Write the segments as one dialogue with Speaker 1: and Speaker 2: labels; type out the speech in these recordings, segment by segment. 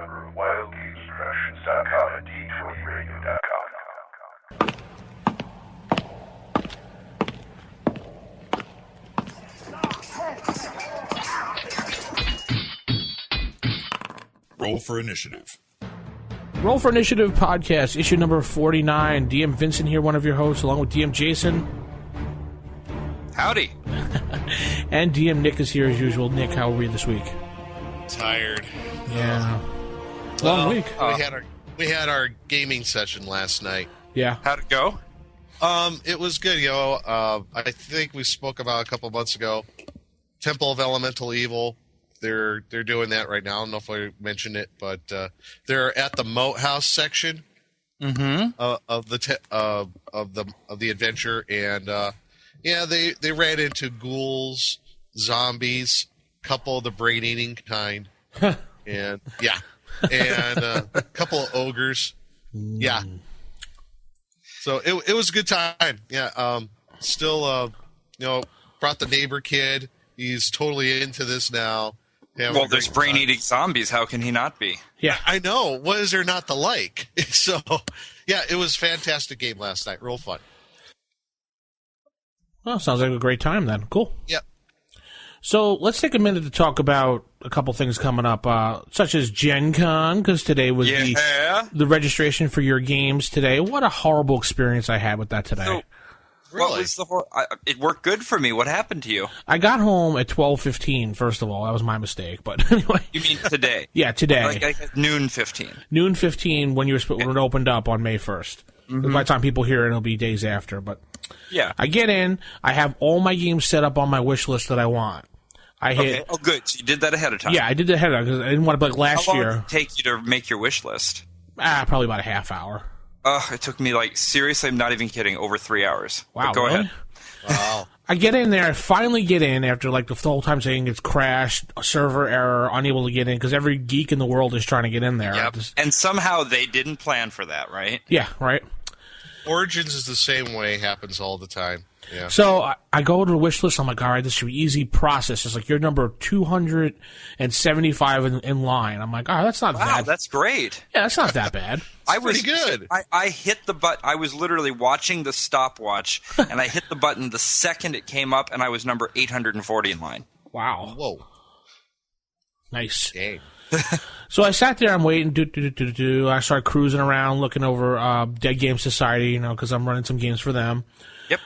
Speaker 1: member of WildGamesProductions.com and D20Radio.com.
Speaker 2: Roll for Initiative.
Speaker 3: Roll for Initiative podcast, issue number 49. DM Vincent here, one of your hosts, along with DM Jason.
Speaker 4: Howdy.
Speaker 3: And DM Nick is here as usual. Nick, how are you this week?
Speaker 5: Tired.
Speaker 3: Yeah. Long week.
Speaker 5: We had our gaming session last night.
Speaker 3: Yeah.
Speaker 4: How'd it go?
Speaker 5: It was good, I think we spoke about a couple months ago. Temple of Elemental Evil. They're doing that right now. I don't know if I mentioned it, but they're at the Moat House section of the adventure, and they ran into ghouls, zombies, couple of the brain eating kind, and a couple of ogres. Yeah. So it was a good time. Yeah. Still, brought the neighbor kid. He's totally into this now.
Speaker 4: Well, there's brain-eating zombies. How can he not be?
Speaker 3: Yeah.
Speaker 5: I know. What is there not to like? So, yeah, it was a fantastic game last night. Real fun.
Speaker 3: Well, sounds like a great time then. Cool.
Speaker 5: Yep.
Speaker 3: So let's take a minute to talk about a couple things coming up, such as Gen Con, because today was the registration for your games today. What a horrible experience I had with that today.
Speaker 4: So, what was it worked good for me. What happened to you?
Speaker 3: I got home at 12:15, first of all. That was my mistake, but anyway.
Speaker 4: You mean today?
Speaker 3: Yeah, today.
Speaker 4: Like noon 15.
Speaker 3: Noon 15 when when it opened up on May 1st. Mm-hmm. By the time people hear it, it'll be days after. But
Speaker 4: yeah, I
Speaker 3: get in. I have all my games set up on my wish list that I want.
Speaker 4: Okay. Oh, good. So you did that ahead of time.
Speaker 3: Yeah, I did that ahead of time because I didn't want to be like last year.
Speaker 4: How long did it take you to make your wish list?
Speaker 3: Probably about a half hour.
Speaker 4: It took me seriously, I'm not even kidding, over 3 hours.
Speaker 3: Wow.
Speaker 4: But go ahead.
Speaker 5: Wow.
Speaker 3: I get in there, I finally get in after the whole time saying it's crashed, a server error, unable to get in, because every geek in the world is trying to get in there.
Speaker 4: Yep. And somehow they didn't plan for that, right?
Speaker 3: Yeah, right.
Speaker 5: Origins is the same way, happens all the time. Yeah.
Speaker 3: So I go to the wish list. I'm like, all right, this should be easy process. It's like you're number 275 in line. I'm like, oh, that's not bad.
Speaker 4: Wow, that's great.
Speaker 3: Yeah, that's not that bad.
Speaker 5: Pretty good.
Speaker 4: I hit the button. I was literally watching the stopwatch, and I hit the button the second it came up, and I was number 840 in line.
Speaker 3: Wow.
Speaker 5: Whoa.
Speaker 3: Nice.
Speaker 5: Dang.
Speaker 3: So I sat there, I'm waiting, I started cruising around, looking over Dead Game Society, because I'm running some games for them.
Speaker 4: Yep.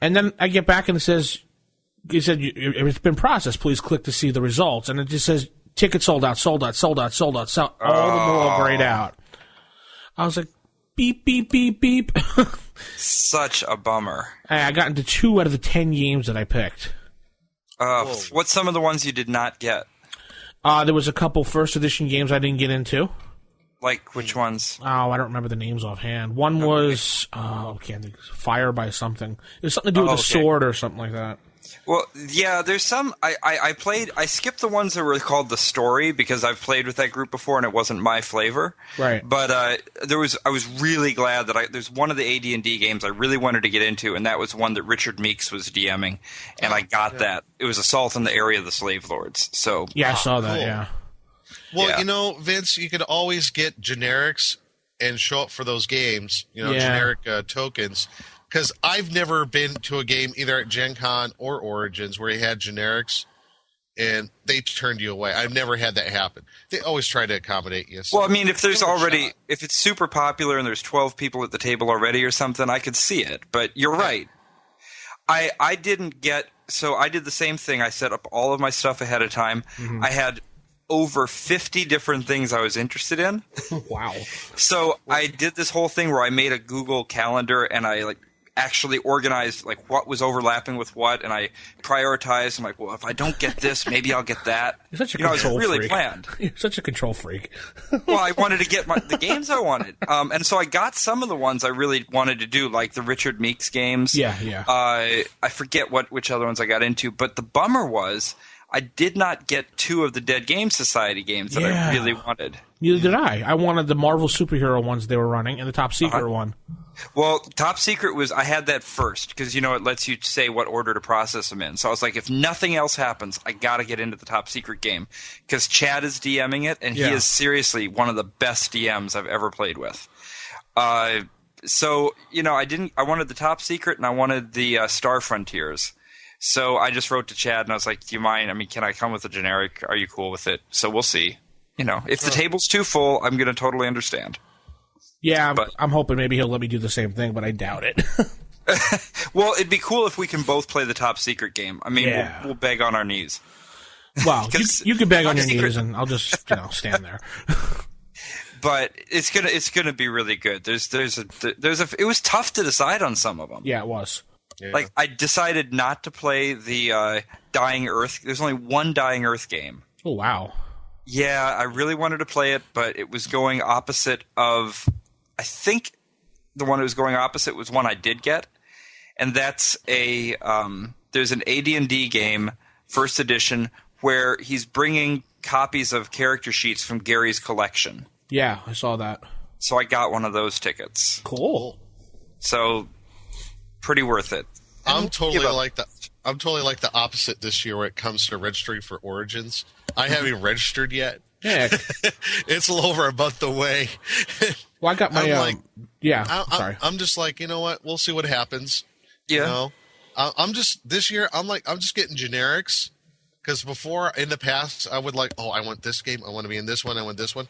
Speaker 3: And then I get back and it said, it's been processed, please click to see the results. And it just says, ticket sold out, all the more grayed out. I was like, beep, beep, beep, beep.
Speaker 4: Such a bummer.
Speaker 3: I got into 2 out of the 10 games that I picked.
Speaker 4: What's some of the ones you did not get?
Speaker 3: There was a couple first edition games I didn't get into.
Speaker 4: Like which ones?
Speaker 3: Oh, I don't remember the names offhand. One was Fire by something. It was something to do with a sword or something like that.
Speaker 4: Well, yeah, there's some. I skipped the ones that were called The Story because I've played with that group before and it wasn't my flavor.
Speaker 3: Right.
Speaker 4: But I was really glad that there's one of the AD&D games I really wanted to get into, and that was one that Richard Meeks was DMing, and I got that. It was Assault on the Area of the Slave Lords. So
Speaker 3: yeah, I saw that.
Speaker 5: Cool.
Speaker 3: Yeah.
Speaker 5: Well, Vince, you could always get generics and show up for those games. Generic tokens. Because I've never been to a game either at Gen Con or Origins where you had generics and they turned you away. I've never had that happen. They always try to accommodate you. So
Speaker 4: well, I mean, if it's super popular and there's 12 people at the table already or something, I could see it. But you're right. I didn't get – so I did the same thing. I set up all of my stuff ahead of time. Mm-hmm. I had over 50 different things I was interested in.
Speaker 3: Wow.
Speaker 4: So I did this whole thing where I made a Google Calendar and I actually organized what was overlapping with what, and I prioritized. I'm like, well, if I don't get this, maybe I'll get that.
Speaker 3: You're such a control
Speaker 4: freak. Really
Speaker 3: freak.
Speaker 4: Planned.
Speaker 3: You're such a control freak.
Speaker 4: Well, I wanted to get the games I wanted, and so I got some of the ones I really wanted to do, like the Richard Meeks games.
Speaker 3: Yeah.
Speaker 4: I forget which other ones I got into, but the bummer was I did not get 2 of the Dead Game Society games that I really wanted.
Speaker 3: Neither did I. I wanted the Marvel superhero ones they were running and the Top Secret one.
Speaker 4: Well, Top Secret I had that first because, it lets you say what order to process them in. So I was like, if nothing else happens, I got to get into the Top Secret game because Chad is DMing it, and he is seriously one of the best DMs I've ever played with. So, I wanted the Top Secret and I wanted the Star Frontiers. So I just wrote to Chad and I was like, do you mind? I mean, can I come with a generic? Are you cool with it? So we'll see. If the table's too full, I'm going to totally understand.
Speaker 3: Yeah, I'm hoping maybe he'll let me do the same thing, but I doubt it.
Speaker 4: Well, it'd be cool if we can both play the Top Secret game. I mean, we'll beg on our knees.
Speaker 3: Wow, you can beg on your knees and I'll just, stand there.
Speaker 4: But it's gonna be really good. It was tough to decide on some of them.
Speaker 3: Yeah, it was.
Speaker 5: Yeah.
Speaker 4: Like, I decided not to play the Dying Earth. There's only one Dying Earth game.
Speaker 3: Oh, wow.
Speaker 4: Yeah, I really wanted to play it, but it was going opposite of... I think the one that was going opposite was one I did get, and that's there's an AD&D game, first edition, where he's bringing copies of character sheets from Gary's collection.
Speaker 3: Yeah, I saw that.
Speaker 4: So I got one of those tickets.
Speaker 3: Cool.
Speaker 4: So... pretty worth it.
Speaker 5: I'm totally like the opposite this year when it comes to registering for Origins. I haven't registered yet.
Speaker 3: Yeah.
Speaker 5: It's a little over a month away.
Speaker 3: Well, I got my sorry.
Speaker 5: I'm just like, you know what? We'll see what happens.
Speaker 4: Yeah.
Speaker 5: I'm just this year. I'm just getting generics because before in the past I would like, I want this game. I want to be in this one. I want this one.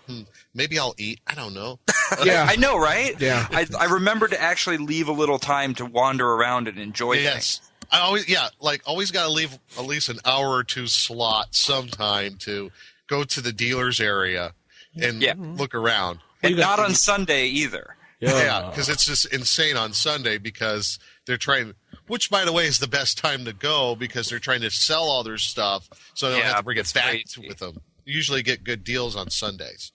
Speaker 5: Maybe I'll eat. I don't know.
Speaker 3: Yeah,
Speaker 4: I know, right?
Speaker 3: Yeah.
Speaker 4: I remember to actually leave a little time to wander around and enjoy things.
Speaker 5: Yes. I always got to leave at least an hour or two slot sometime to go to the dealer's area and look around.
Speaker 4: And not on Sunday either.
Speaker 5: Yeah, because it's just insane on Sunday because they're trying, which by the way is the best time to go because they're trying to sell all their stuff so they don't have to bring it back with them. Usually get good deals on Sundays.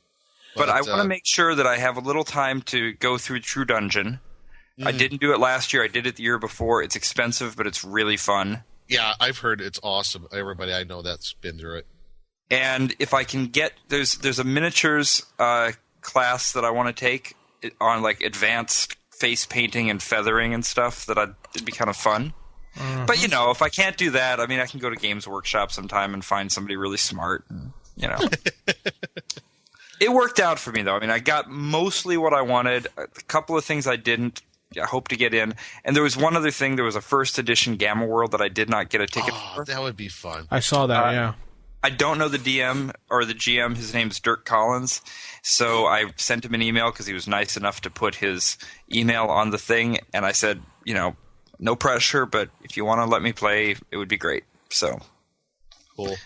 Speaker 4: But I want to make sure that I have a little time to go through True Dungeon. I didn't do it last year. I did it the year before. It's expensive, but it's really fun.
Speaker 5: Yeah, I've heard it's awesome. Everybody I know that's been through it.
Speaker 4: And if I can get there's a miniatures class that I want to take on like advanced face painting and feathering and stuff it'd be kind of fun. Mm-hmm. But if I can't do that, I mean, I can go to Games Workshop sometime and find somebody really smart. And, It worked out for me though. I mean, I got mostly what I wanted. A couple of things I didn't. I hope to get in. And there was one other thing. There was a first edition Gamma World that I did not get a ticket for.
Speaker 5: That would be fun.
Speaker 3: I saw that, yeah.
Speaker 4: I don't know the DM or the GM. His name's Dirk Collins. So I sent him an email because he was nice enough to put his email on the thing. And I said, no pressure, but if you want to let me play, it would be great. So
Speaker 5: cool.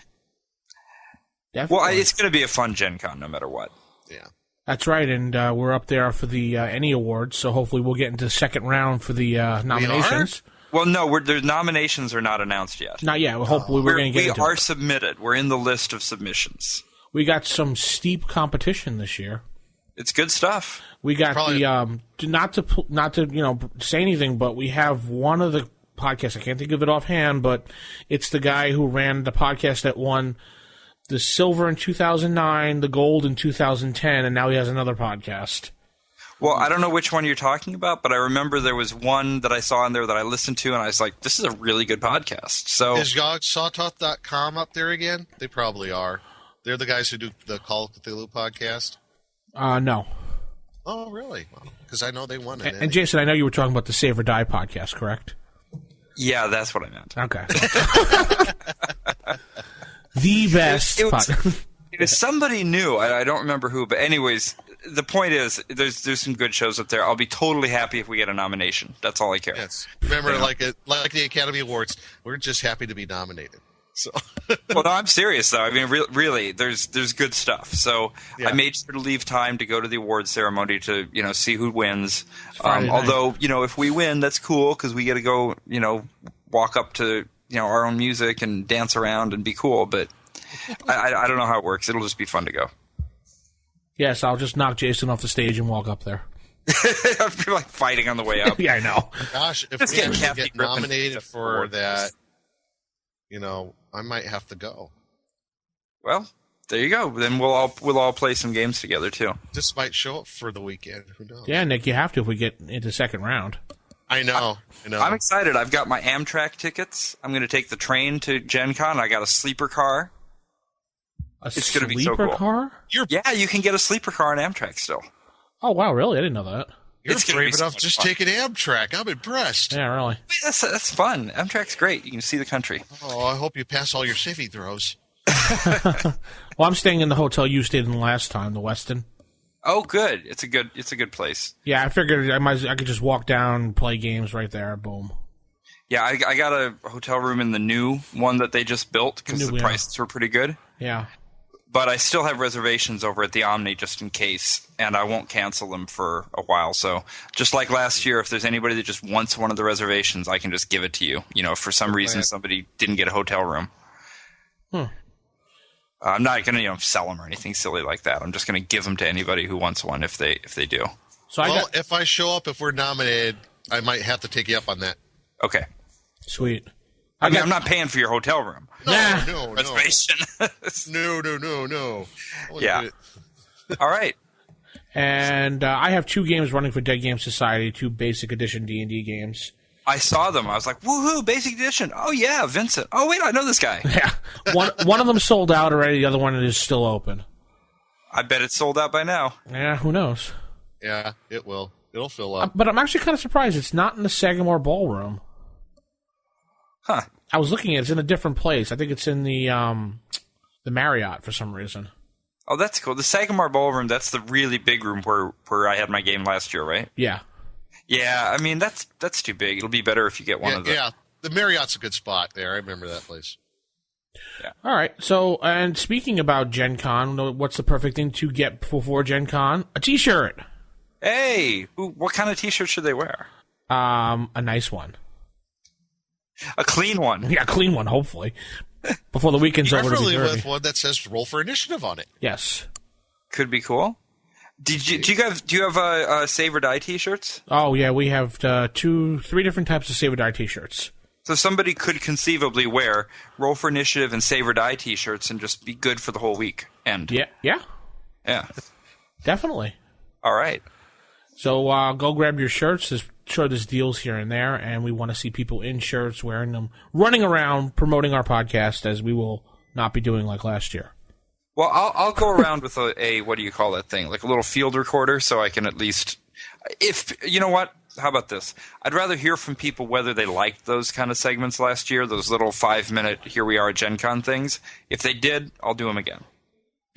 Speaker 3: Definitely.
Speaker 4: Well, it's going to be a fun Gen Con no matter what.
Speaker 5: Yeah.
Speaker 3: That's right, and we're up there for the Any Awards, so hopefully we'll get into the second round for the nominations.
Speaker 4: Well, no, the nominations are not announced yet.
Speaker 3: Not yet. Well, hopefully we're going to get into it.
Speaker 4: We are submitted. We're in the list of submissions.
Speaker 3: We got some steep competition this year.
Speaker 4: It's good stuff.
Speaker 3: We got not to say anything, but we have one of the podcasts. I can't think of it offhand, but it's the guy who ran the podcast that won the silver in 2009, the gold in 2010, and now he has another podcast.
Speaker 4: Well, I don't know which one you're talking about, but I remember there was one that I saw in there that I listened to, and I was like, this is a really good podcast. So
Speaker 5: is YogSawtooth.com up there again? They probably are. They're the guys who do the Call of Cthulhu podcast?
Speaker 3: No.
Speaker 5: Oh, really? Because I know they won it.
Speaker 3: And Jason, I know you were talking about the Save or Die podcast, correct?
Speaker 4: Yeah, that's what I meant.
Speaker 3: Okay. The best.
Speaker 4: It was somebody new. I don't remember who, but anyways, the point is, there's some good shows up there. I'll be totally happy if we get a nomination. That's all I care.
Speaker 5: Yes. Remember, like the Academy Awards, we're just happy to be nominated. So.
Speaker 4: Well, no, I'm serious though. I mean, really, there's good stuff. So yeah. I made sure to leave time to go to the awards ceremony to see who wins. Although if we win, that's cool because we get to go walk up to our own music and dance around and be cool. But I don't know how it works. It'll just be fun to go.
Speaker 3: Yes, I'll just knock Jason off the stage and walk up there.
Speaker 4: I'll be like fighting on the way up.
Speaker 3: Yeah, I know.
Speaker 5: Gosh, if we actually get nominated for that, I might have to go.
Speaker 4: Well, there you go. Then we'll all play some games together too.
Speaker 5: This might show up for the weekend. Who knows?
Speaker 3: Yeah, Nick, you have to if we get into second round.
Speaker 5: I know.
Speaker 4: I'm excited. I've got my Amtrak tickets. I'm going to take the train to Gen Con. I got a sleeper car. It's going to be so cool.
Speaker 3: Car?
Speaker 4: Yeah, you can get a sleeper car on Amtrak still.
Speaker 3: Oh, wow, really? I didn't know that.
Speaker 5: You're
Speaker 4: It's gonna
Speaker 5: brave
Speaker 4: be so
Speaker 5: enough
Speaker 4: much
Speaker 5: just
Speaker 4: fun.
Speaker 5: take an Amtrak. I'm impressed.
Speaker 3: Yeah, really.
Speaker 4: That's fun. Amtrak's great. You can see the country.
Speaker 5: Oh, I hope you pass all your safety throws.
Speaker 3: Well, I'm staying in the hotel you stayed in last time, the Westin.
Speaker 4: Oh, good. It's a good place.
Speaker 3: Yeah, I figured I could just walk down and play games right there. Boom.
Speaker 4: Yeah, I got a hotel room in the new one that they just built because the
Speaker 3: Yeah.
Speaker 4: prices were pretty good.
Speaker 3: Yeah.
Speaker 4: But I still have reservations over at the Omni just in case, and I won't cancel them for a while. So just like last year, if there's anybody that just wants one of the reservations, I can just give it to you. You know, if for some reason somebody didn't get a hotel room. I'm not going to sell them or anything silly like that. I'm just going to give them to anybody who wants one if they do.
Speaker 3: So
Speaker 5: If I show up, if we're nominated, I might have to take you up on that.
Speaker 4: Okay.
Speaker 3: Sweet.
Speaker 4: I mean, I'm not paying for your hotel room.
Speaker 3: Nah.
Speaker 5: No.
Speaker 4: Reservation.
Speaker 5: No.
Speaker 4: Yeah. All right.
Speaker 3: And I have 2 games running for Dead Game Society, 2 basic edition D&D games.
Speaker 4: I saw them. I was like, woohoo, basic edition. Oh, yeah, Vincent. Oh, wait, I know this guy.
Speaker 3: Yeah. One of them sold out already. The other one is still open.
Speaker 4: I bet it's sold out by now.
Speaker 3: Yeah, who knows?
Speaker 5: Yeah, it will. It'll fill up.
Speaker 3: But I'm actually kind of surprised it's not in the Sagamore Ballroom.
Speaker 4: Huh.
Speaker 3: I was looking at it. It's in a different place. I think it's in the Marriott for some reason.
Speaker 4: Oh, that's cool. The Sagamore Ballroom, that's the really big room where I had my game last year, right?
Speaker 3: Yeah.
Speaker 4: Yeah, I mean, that's too big. It'll be better if you get one of them.
Speaker 5: Yeah, the Marriott's a good spot there. I remember that place.
Speaker 3: All right. So, and speaking about Gen Con, what's the perfect thing to get before Gen Con? A T-shirt.
Speaker 4: Hey, what kind of T-shirt should they wear?
Speaker 3: A nice one.
Speaker 4: A clean one.
Speaker 3: Yeah, a clean one, hopefully. Before the weekend's over to be
Speaker 5: Preferably
Speaker 3: dirty.
Speaker 5: with one that says "Roll for Initiative" on it.
Speaker 3: Yes.
Speaker 4: Could be cool. Do you have Save or Die T-shirts?
Speaker 3: Oh, yeah, we have 3 different types of Save or Die T-shirts.
Speaker 4: So somebody could conceivably wear Roll for Initiative and Save or Die T-shirts and just be good for the whole week.
Speaker 3: Yeah, definitely.
Speaker 4: All right.
Speaker 3: So go grab your shirts. There's deals here and there, and we want to see people in shirts, wearing them, running around, promoting our podcast, as we will not be doing like last year.
Speaker 4: Well, I'll go around with a what do you call that thing? Like a little field recorder, so I can at least, if you know what. How about this? I'd rather hear from people whether they liked those kind of segments last year, those little 5-minute here we are at Gen Con things. If they did, I'll do them again.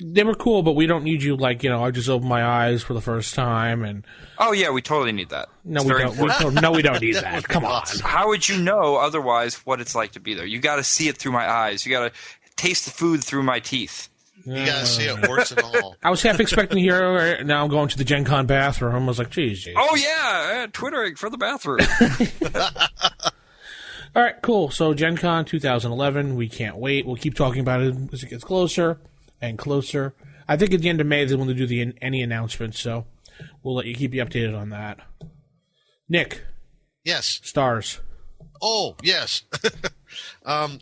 Speaker 3: They were cool, but we don't need you I just opened my eyes for the first time, and
Speaker 4: Oh yeah, we totally need that.
Speaker 3: no,
Speaker 4: It's
Speaker 3: we
Speaker 4: very
Speaker 3: don't.
Speaker 4: important.
Speaker 3: No, we don't need that. Come on.
Speaker 4: How would you know otherwise what it's like to be there? You got to see it through my eyes. You got to taste the food through my teeth.
Speaker 5: You gotta see it, warts and all.
Speaker 3: I was half expecting to hear. Now I'm going to the Gen Con bathroom. I was like, geez.
Speaker 4: Oh yeah, Twittering for the bathroom.
Speaker 3: All right, cool. So Gen Con 2011, we can't wait. We'll keep talking about it as it gets closer and closer. I think at the end of May is when they do any announcements, so we'll let you keep you updated on that. Nick,
Speaker 5: Yes.
Speaker 3: stars.
Speaker 5: Oh, yes.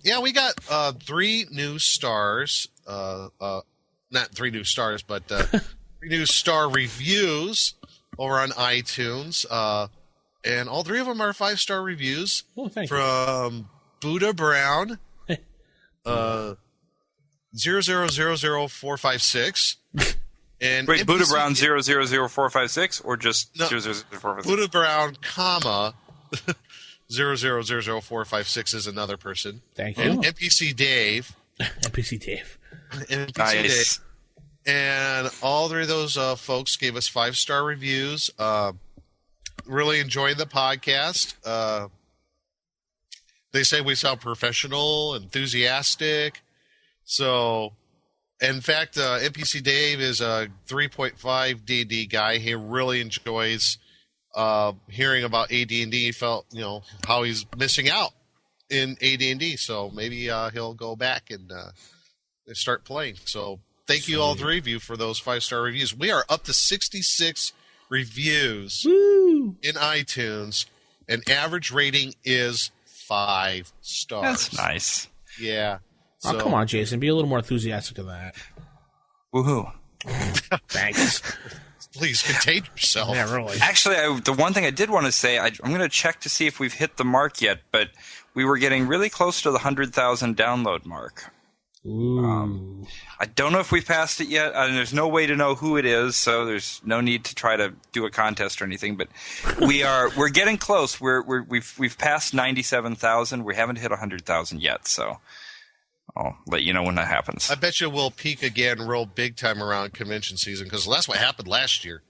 Speaker 5: Yeah, we got 3 new stars. Not 3 new stars, but 3 new star reviews over on iTunes. And all 3 of them are 5-star reviews
Speaker 3: Oh, thank you.
Speaker 5: from Buddha Brown, 0000456. And
Speaker 4: Wait, Buddha
Speaker 5: NPC
Speaker 4: Brown 000456 or just
Speaker 5: No.
Speaker 4: 0000456?
Speaker 5: Buddha Brown, comma, 0000456 is another person.
Speaker 3: Thank you.
Speaker 5: And NPC Dave.
Speaker 3: NPC Dave.
Speaker 5: NPC
Speaker 4: Nice.
Speaker 5: Dave. And all 3 of those folks gave us 5-star reviews. Really enjoying the podcast. They say we sound professional, enthusiastic. So, in fact, NPC Dave is a 3.5 D&D guy. He really enjoys hearing about AD&D. He felt, how he's missing out in AD&D. So maybe he'll go back and start playing. So thank you all 3 of you for those 5-star reviews. We are up to 66 reviews in iTunes. And average rating is 5 stars.
Speaker 4: That's nice.
Speaker 5: Yeah.
Speaker 3: Oh, come on, Jason. Be a little more enthusiastic than that.
Speaker 4: Woohoo.
Speaker 3: Thanks.
Speaker 5: Please contain yourself.
Speaker 3: Yeah, really.
Speaker 4: Actually, the one thing I did want to say, I'm going to check to see if we've hit the mark yet, but we were getting really close to the 100,000 download mark.
Speaker 3: Ooh.
Speaker 4: I don't know if we've passed it yet, and there's no way to know who it is, so there's no need to try to do a contest or anything. But we're getting close. We've passed 97,000. We haven't hit 100,000 yet, so I'll let you know when that happens.
Speaker 5: I bet you we'll peak again real big time around convention season, because that's what happened last year.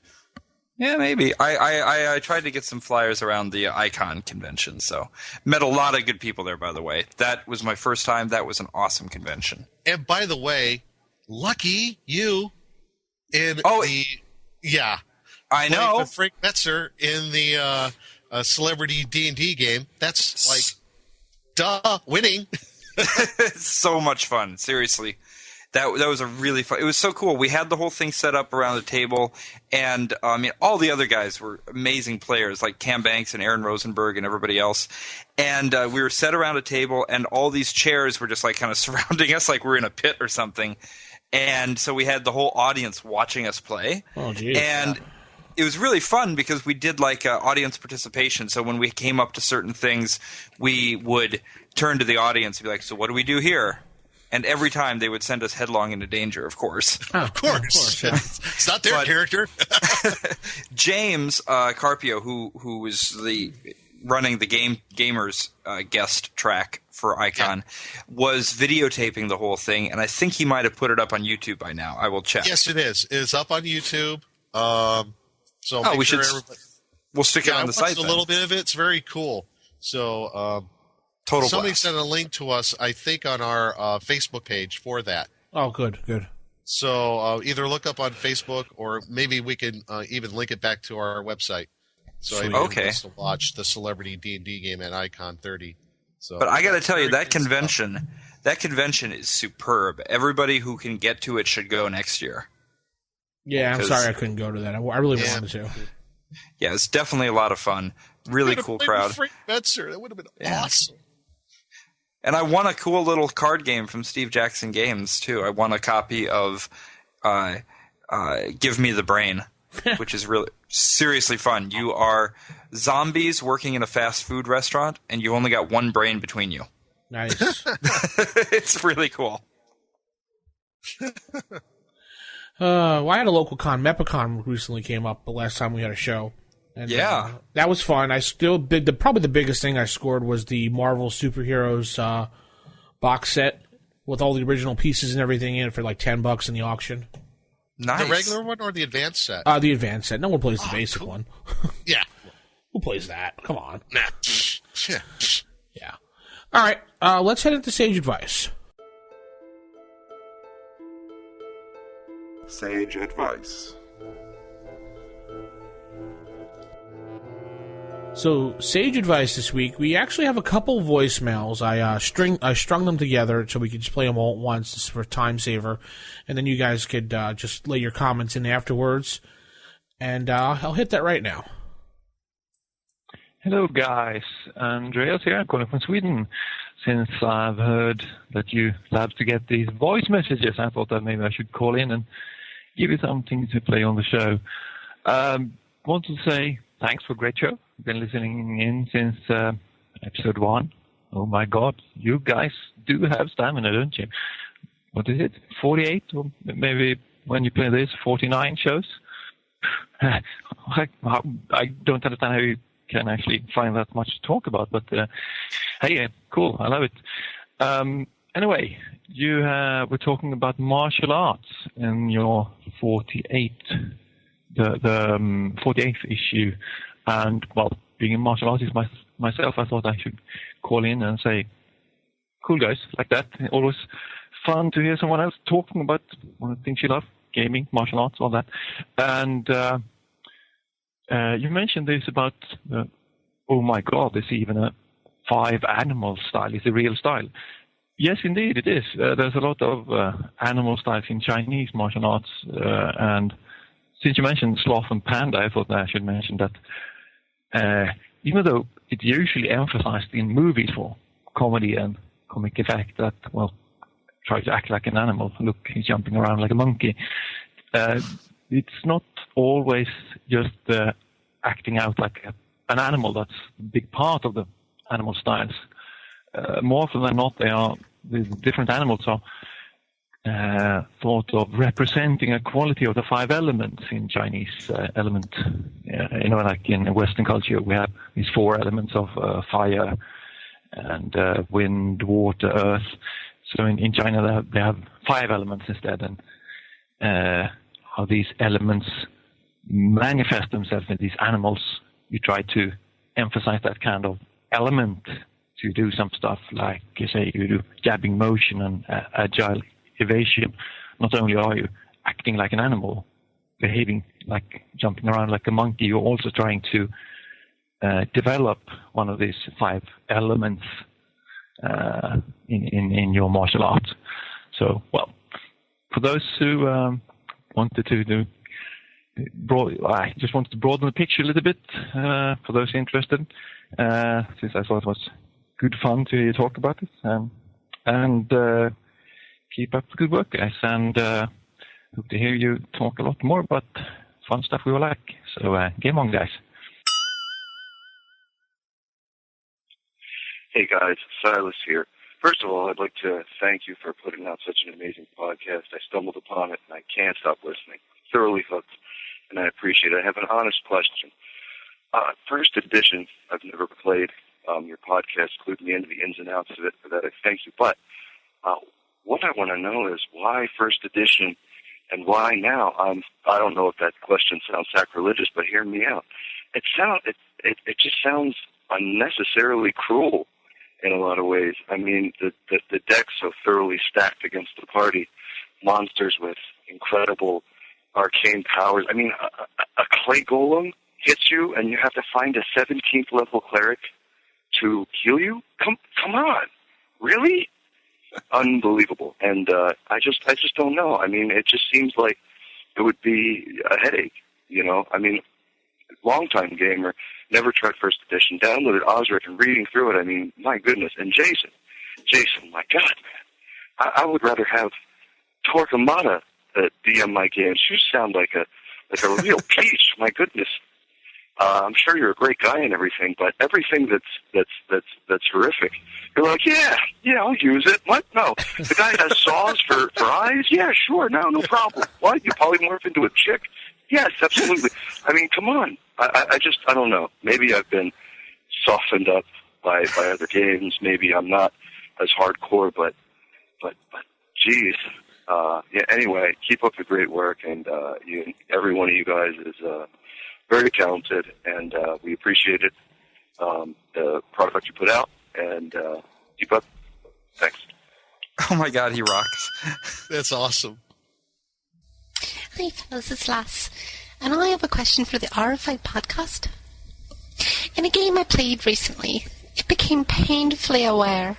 Speaker 4: Yeah, maybe. I tried to get some flyers around the Icon convention, so met a lot of good people there, by the way. That was my first time. That was an awesome convention.
Speaker 5: And by the way, lucky you in yeah.
Speaker 4: I know.
Speaker 5: With Frank Metzer in the celebrity D&D game. That's like, winning.
Speaker 4: It's so much fun, seriously. That was a really fun. It was so cool. We had the whole thing set up around the table, and I mean, all the other guys were amazing players, like Cam Banks and Aaron Rosenberg and everybody else. And we were set around a table, and all these chairs were just like kind of surrounding us, like we're in a pit or something. And so we had the whole audience watching us play.
Speaker 3: Oh, geez.
Speaker 4: And it was really fun because we did like audience participation. So when we came up to certain things, we would turn to the audience and be like, "So what do we do here?" And every time they would send us headlong into danger, of course.
Speaker 3: Oh,
Speaker 5: Of course.
Speaker 3: yeah.
Speaker 5: It's not their character.
Speaker 4: James Carpio, who was running the gamers guest track for Icon, was videotaping the whole thing, and I think he might have put it up on YouTube by now. I will check.
Speaker 5: Yes, it is. It's up on YouTube. So make
Speaker 4: we
Speaker 5: sure
Speaker 4: should. We'll stick it on the site.
Speaker 5: A little bit of it. It's very cool. So
Speaker 4: Total.
Speaker 5: somebody
Speaker 4: blast.
Speaker 5: sent a link to us, I think, on our Facebook page for that.
Speaker 3: Oh, good.
Speaker 5: So either look up on Facebook, or maybe we can even link it back to our website. So anyone wants to watch the celebrity D&D game at Icon 30. So,
Speaker 4: but I got to tell you, that convention is superb. Everybody who can get to it should go next year.
Speaker 3: Yeah, I'm sorry I couldn't go to that. I really wanted to.
Speaker 4: Yeah, it's definitely a lot of fun. Really cool crowd.
Speaker 5: Frank Metzer. That would have been awesome.
Speaker 4: And I won a cool little card game from Steve Jackson Games, too. I won a copy of Give Me the Brain, which is really seriously fun. You are zombies working in a fast food restaurant, and you only got one brain between you.
Speaker 3: Nice.
Speaker 4: It's really cool.
Speaker 3: Well, I had a local con, Mepicon, recently came up the last time we had a show. And, that was fun. I still probably the biggest thing I scored was the Marvel Superheroes box set with all the original pieces and everything in it for like $10 in the auction.
Speaker 4: Nice.
Speaker 5: The regular one or the advanced set?
Speaker 3: The advanced set. No one plays the basic one.
Speaker 5: Yeah.
Speaker 3: Who plays that? Come on.
Speaker 5: Nah.
Speaker 3: Yeah. All right. Let's head into Sage Advice.
Speaker 2: Sage Advice.
Speaker 3: So, Sage Advice this week, we actually have a couple voicemails. I strung them together so we could just play them all at once just for a time saver. And then you guys could just lay your comments in afterwards. And I'll hit that right now.
Speaker 6: Hello, guys. Andreas here, calling from Sweden. Since I've heard that you love to get these voice messages, I thought that maybe I should call in and give you something to play on the show. Want to say thanks for a great show. Been listening in since episode 1. Oh my God, you guys do have stamina, don't you? What is it? 48, or maybe when you play this, 49 shows? I don't understand how you can actually find that much to talk about, but hey, cool, I love it. Anyway, you were talking about martial arts in your 48, the 48th issue. And, well, being a martial artist myself, I thought I should call in and say, cool guys, like that. Always fun to hear someone else talking about one of the things you love, gaming, martial arts, all that. And you mentioned this about, oh my God, there's even a 5 animal style. It's a real style. Yes, indeed, it is. There's a lot of animal styles in Chinese martial arts. And since you mentioned sloth and panda, I thought I should mention that even though it's usually emphasized in movies for comedy and comic effect, that, well, try to act like an animal. Look, he's jumping around like a monkey. It's not always just acting out like an animal. That's a big part of the animal styles. More often than not, the different animals are thought of representing a quality of the 5 elements in Chinese element. Like in Western culture, we have these 4 elements of fire and wind, water, earth. So in China, they have 5 elements instead, and how these elements manifest themselves in these animals, you try to emphasize that kind of element to do some stuff like, say, you do jabbing motion and agile evasion. Not only are you acting like an animal, behaving like jumping around like a monkey, you're also trying to develop one of these 5 elements in your martial arts. So, well, for those who wanted to do, I just wanted to broaden the picture a little bit for those interested, since I thought it was good fun to hear you talk about it. And keep up the good work, guys, and hope to hear you talk a lot more about fun stuff we all like. So, game on, guys.
Speaker 7: Hey guys, Silas here. First of all, I'd like to thank you for putting out such an amazing podcast. I stumbled upon it and I can't stop listening. Thoroughly hooked, and I appreciate it. I have an honest question. First edition, I've never played. Your podcast clued me into the ins and outs of it. For that, I thank you. But what I want to know is why first edition and why now? I don't know if that question sounds sacrilegious, but hear me out. It just sounds unnecessarily cruel in a lot of ways. I mean, the deck's so thoroughly stacked against the party. Monsters with incredible arcane powers. I mean, a clay golem hits you and you have to find a 17th level cleric to heal you? Come on. Really? Unbelievable. And I just don't know. I mean, it just seems like it would be a headache, I mean, long-time gamer, never tried first edition, downloaded Osric and reading through it. I mean, my goodness. And Jason, my God, man. I would rather have Torquemada DM my games. You sound like a real peach. My goodness. I'm sure you're a great guy and everything, but everything that's horrific, you're like, yeah, I'll use it. What? No. The guy has saws for eyes? Yeah, sure. No problem. What? You polymorph into a chick? Yes, absolutely. I mean, come on. I don't know. Maybe I've been softened up by other games. Maybe I'm not as hardcore, but geez. Anyway, keep up the great work, and every one of you guys is very talented, and we appreciate it, the product you put out, and keep up. Thanks.
Speaker 4: Oh my God, he rocks.
Speaker 5: That's awesome.
Speaker 8: Hi fellas, it's Lass, and I have a question for the RFI podcast. In a game I played recently, it became painfully aware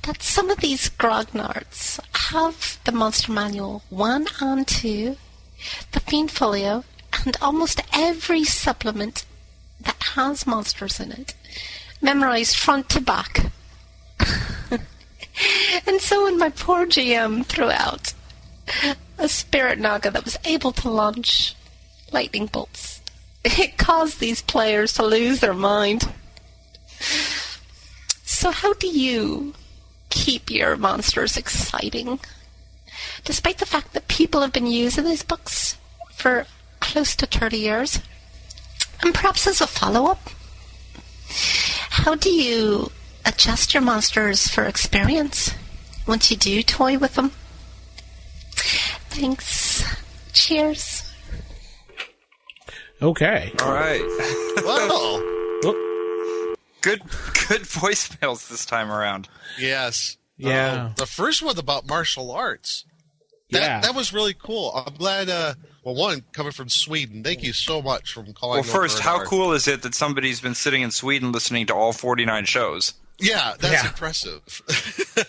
Speaker 8: that some of these grognards have the Monster Manual 1 and 2, the Fiend Folio, and almost every supplement that has monsters in it, memorized front to back. And so when my poor GM threw out a Spirit Naga that was able to launch lightning bolts, it caused these players to lose their mind. So how do you keep your monsters exciting, despite the fact that people have been using these books for close to 30 years? And perhaps as a follow-up, how do you adjust your monsters for experience once you do toy with them? Thanks. Cheers.
Speaker 3: Okay.
Speaker 4: All right.
Speaker 5: Wow.
Speaker 4: Good voicemails this time around.
Speaker 5: Yes.
Speaker 3: Yeah.
Speaker 5: The first one about martial arts.
Speaker 3: Yeah.
Speaker 5: That was really cool. I'm glad, one, coming from Sweden. Thank you so much for calling.
Speaker 4: Well, first, how cool is it that somebody's been sitting in Sweden listening to all 49 shows?
Speaker 5: Yeah, that's impressive.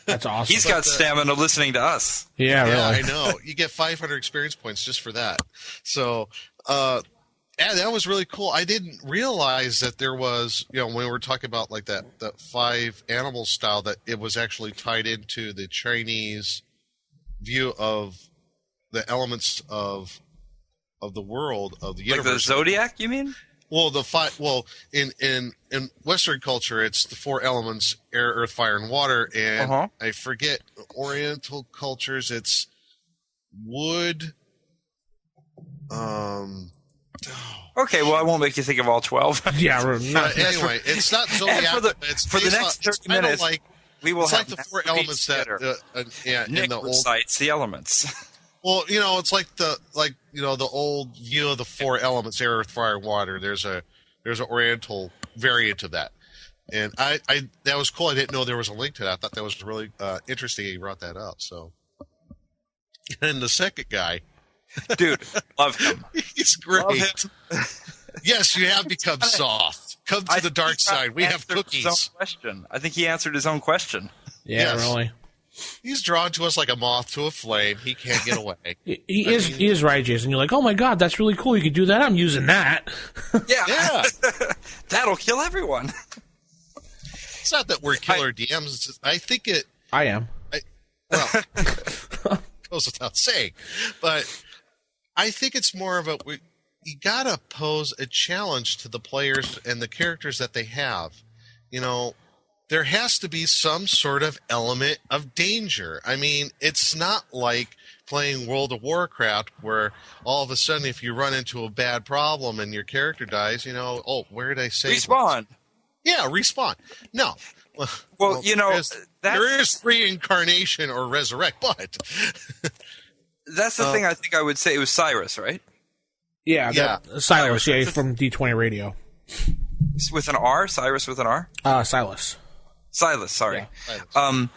Speaker 3: That's awesome.
Speaker 4: He's got stamina listening to us.
Speaker 3: Yeah, really.
Speaker 5: I know. You get 500 experience points just for that. So, that was really cool. I didn't realize that there was, when we were talking about like that 5 animal style, that it was actually tied into the Chinese view of the elements of the world of the universe.
Speaker 4: Like the zodiac, you mean?
Speaker 5: Well, in Western culture, it's the 4 elements: air, earth, fire, and water. And I forget Oriental cultures. It's wood.
Speaker 4: Okay, well, I won't make you think of all 12.
Speaker 3: Yeah,
Speaker 5: anyway, it's not zodiac.
Speaker 4: For the next 30 minutes, we will have
Speaker 5: like the 4 elements that
Speaker 4: Nick
Speaker 5: in the old
Speaker 4: recites the elements.
Speaker 5: Well, it's like the old view of the 4 elements: air, earth, fire, water. There's an Oriental variant of that, and I that was cool. I didn't know there was a link to that. I thought that was really interesting. He brought that up. So, and the second guy,
Speaker 4: dude, love him.
Speaker 5: He's great.
Speaker 4: Love him.
Speaker 5: Yes, you have become soft. Come to the dark side. We have cookies.
Speaker 4: His own question. I think he answered his own question.
Speaker 3: Yeah,
Speaker 5: Yes.
Speaker 3: really.
Speaker 5: He's drawn to us like a moth to a flame. He can't get away.
Speaker 3: He is right, Jason. You're like, oh my god, that's really cool. You could do that. I'm using that.
Speaker 4: Yeah. That'll kill everyone.
Speaker 5: It's not that we're killer DMs. It's just, I think it.
Speaker 3: I am.
Speaker 5: Well, goes without saying, but I think it's more of you gotta pose a challenge to the players and the characters that they have. There has to be some sort of element of danger. I mean, it's not like playing World of Warcraft where all of a sudden if you run into a bad problem and your character dies, where did I save?
Speaker 4: Respawn.
Speaker 5: Yeah, respawn. No.
Speaker 4: Well,
Speaker 5: there is reincarnation or resurrect, but
Speaker 4: that's the thing I think I would say. It was Cyrus, right?
Speaker 3: Yeah. Silas, from D20 Radio.
Speaker 4: With an R? Cyrus with an R?
Speaker 3: Silas.
Speaker 4: Silas, sorry.
Speaker 5: Yeah,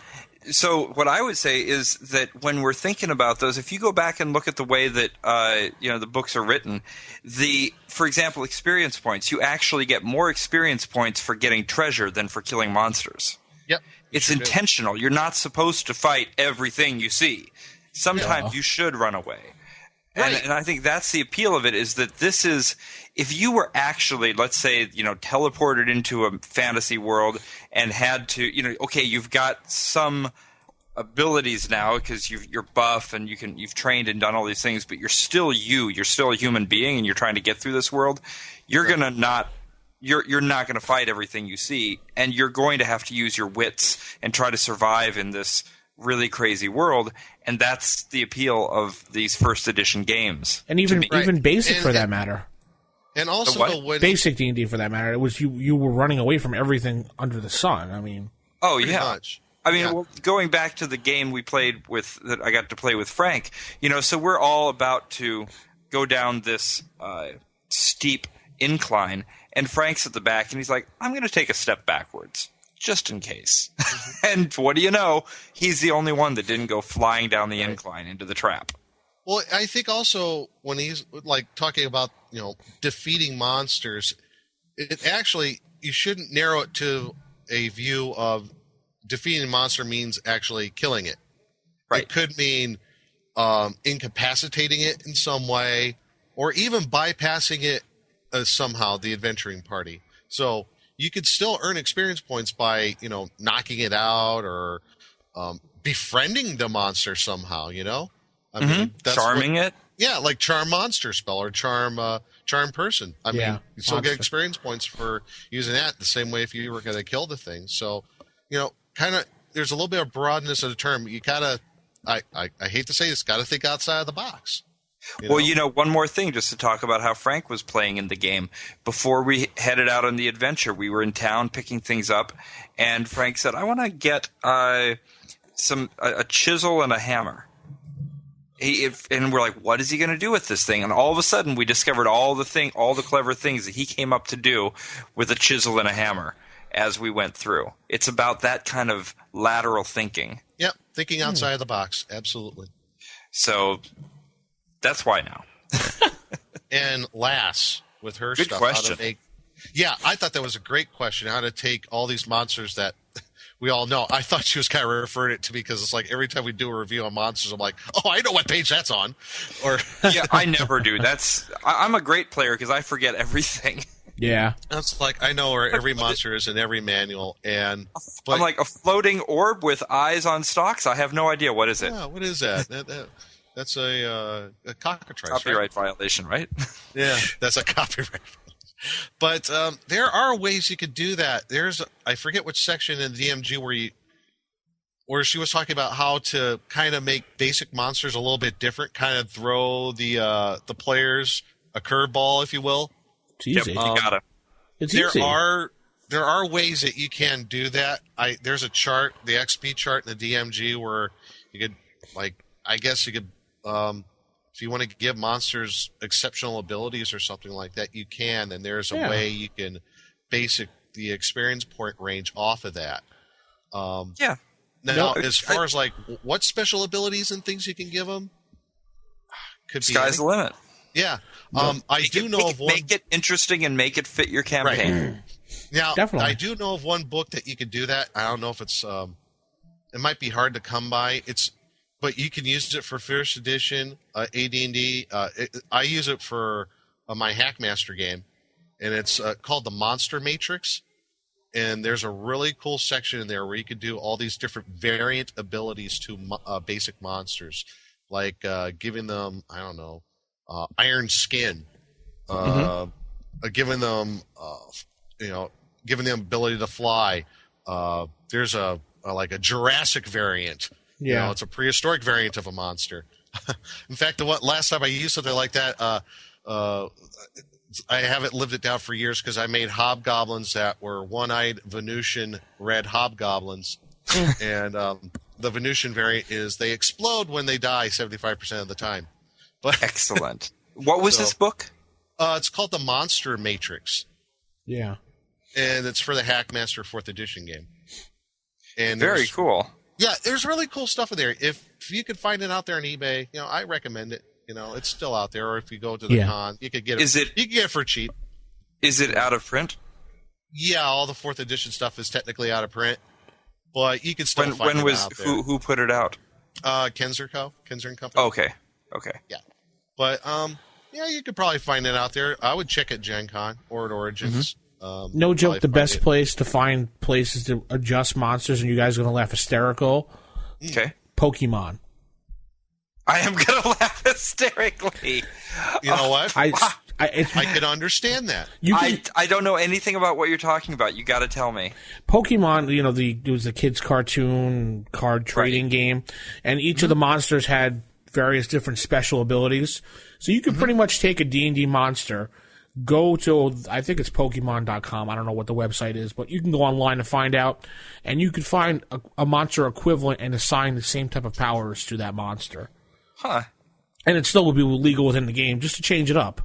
Speaker 4: so what I would say is that when we're thinking about those, if you go back and look at the way that the books are written, for example, experience points, you actually get more experience points for getting treasure than for killing monsters.
Speaker 5: Yep.
Speaker 4: It's intentional. You're not supposed to fight everything you see. Sometimes you should run away.
Speaker 5: Right.
Speaker 4: And I think that's the appeal of it, is that this is, if you were actually, let's say, teleported into a fantasy world and had to, you've got some abilities now because you're buff and you've trained and done all these things, but you're still you're still a human being and you're trying to get through this world. You're not going to fight everything you see, and you're going to have to use your wits and try to survive in this really crazy world, and that's the appeal of these first edition games.
Speaker 3: And even basic for that matter.
Speaker 5: And also
Speaker 3: basic D&D for that matter. It was you were running away from everything under the sun. I mean,
Speaker 5: much.
Speaker 4: Well, going back to the game we played that I got to play with Frank, so we're all about to go down this steep incline, and Frank's at the back, and he's like, I'm going to take a step backwards, just in case. And what do you know? He's the only one that didn't go flying down the incline into the trap.
Speaker 5: Well, I think also when he's talking about, defeating monsters, it actually, you shouldn't narrow it to a view of defeating a monster means actually killing it.
Speaker 4: Right.
Speaker 5: It could mean incapacitating it in some way, or even bypassing it somehow, the adventuring party. So you could still earn experience points by, knocking it out or befriending the monster somehow, I mean, that's
Speaker 4: charming it.
Speaker 5: Yeah, like charm monster spell or charm person. I mean, you still get experience points for using that the same way if you were going to kill the thing. So, kind of, there's a little bit of broadness of the term. You gotta, I hate to say this, got to think outside of the box.
Speaker 4: One more thing just to talk about how Frank was playing in the game. Before we headed out on the adventure, we were in town picking things up, and Frank said, I want to get a chisel and a hammer. And we're like, what is he going to do with this thing? And all of a sudden, we discovered all the clever things that he came up to do with a chisel and a hammer as we went through. It's about that kind of lateral thinking.
Speaker 5: Yep, thinking outside of the box, absolutely.
Speaker 4: So that's why now.
Speaker 5: And Lass, with her
Speaker 4: Good
Speaker 5: stuff.
Speaker 4: question.
Speaker 5: I thought that was a great question, how to take all these monsters that we all know. I thought she was kind of referring it to me because it's like every time we do a review on monsters, I'm like, oh, I know what page that's on. Or
Speaker 4: yeah, I never do. I'm a great player because I forget everything.
Speaker 3: Yeah.
Speaker 5: That's like, I know where every monster is in every manual, and
Speaker 4: I'm like, a floating orb with eyes on stalks? I have no idea. What is it?
Speaker 5: yeah, what is that? That's a cockatrice,
Speaker 4: Copyright violation, right?
Speaker 5: Yeah, that's a copyright. But there are ways you could do that. I forget which section in the DMG where she was talking about how to kind of make basic monsters a little bit different, kind of throw the players a curveball, if you will.
Speaker 3: It's easy.
Speaker 4: You got it.
Speaker 3: It's easy.
Speaker 5: There are ways that you can do that. There's a chart, the XP chart in the DMG, where you could, I guess you could, if you want to give monsters exceptional abilities or something like that, you can, and there's a way you can base the experience point range off of that.
Speaker 4: Yeah.
Speaker 5: Now, as far as what special abilities and things you can give them, could be
Speaker 4: sky's the limit.
Speaker 5: Yeah. I do know of one.
Speaker 4: Make it interesting and make it fit your campaign.
Speaker 5: Right. Now,
Speaker 3: Definitely.
Speaker 5: I do know of one book that you could do that. I don't know if it's it might be hard to come by. But you can use it for first edition AD&D. I use it for my Hackmaster game, and it's called the Monster Matrix. And there's a really cool section in there where you can do all these different variant abilities to basic monsters, like giving them, I don't know, iron skin, giving them, giving them ability to fly. There's a Jurassic variant.
Speaker 3: Yeah,
Speaker 5: it's a prehistoric variant of a monster. In fact, last time I used something like that, I haven't lived it down for years because I made hobgoblins that were one-eyed Venusian red hobgoblins, and the Venusian variant is they explode when they die 75% of the time. But
Speaker 4: excellent. What was this book?
Speaker 5: It's called the Monster Matrix.
Speaker 3: Yeah,
Speaker 5: and it's for the Hackmaster 4th edition game. And
Speaker 4: very cool.
Speaker 5: Yeah, there's really cool stuff in there. If you could find it out there on eBay, I recommend it. It's still out there. Or if you go to the con, you could get it. You can get it for cheap.
Speaker 4: Is it out of print?
Speaker 5: Yeah, all the 4th edition stuff is technically out of print, but you can still find it out there.
Speaker 4: Who put it out?
Speaker 5: Kenzer and Company.
Speaker 4: Okay.
Speaker 5: Yeah, but you could probably find it out there. I would check at Gen Con or at Origins.
Speaker 3: No joke, the best place to find places to adjust monsters, and you guys are going to laugh hysterical.
Speaker 4: Okay.
Speaker 3: Pokemon.
Speaker 4: I am going to laugh hysterically.
Speaker 5: You know what?
Speaker 3: I
Speaker 5: can understand that.
Speaker 4: I don't know anything about what you're talking about. You got to tell me.
Speaker 3: Pokemon, it was the kids' cartoon card trading game, and each of the monsters had various different special abilities. So you could pretty much take a D&D monster, go to, I think it's Pokemon.com. I don't know what the website is, but you can go online and find out, and you could find a monster equivalent and assign the same type of powers to that monster.
Speaker 4: Huh.
Speaker 3: And it still would be legal within the game, just to change it up.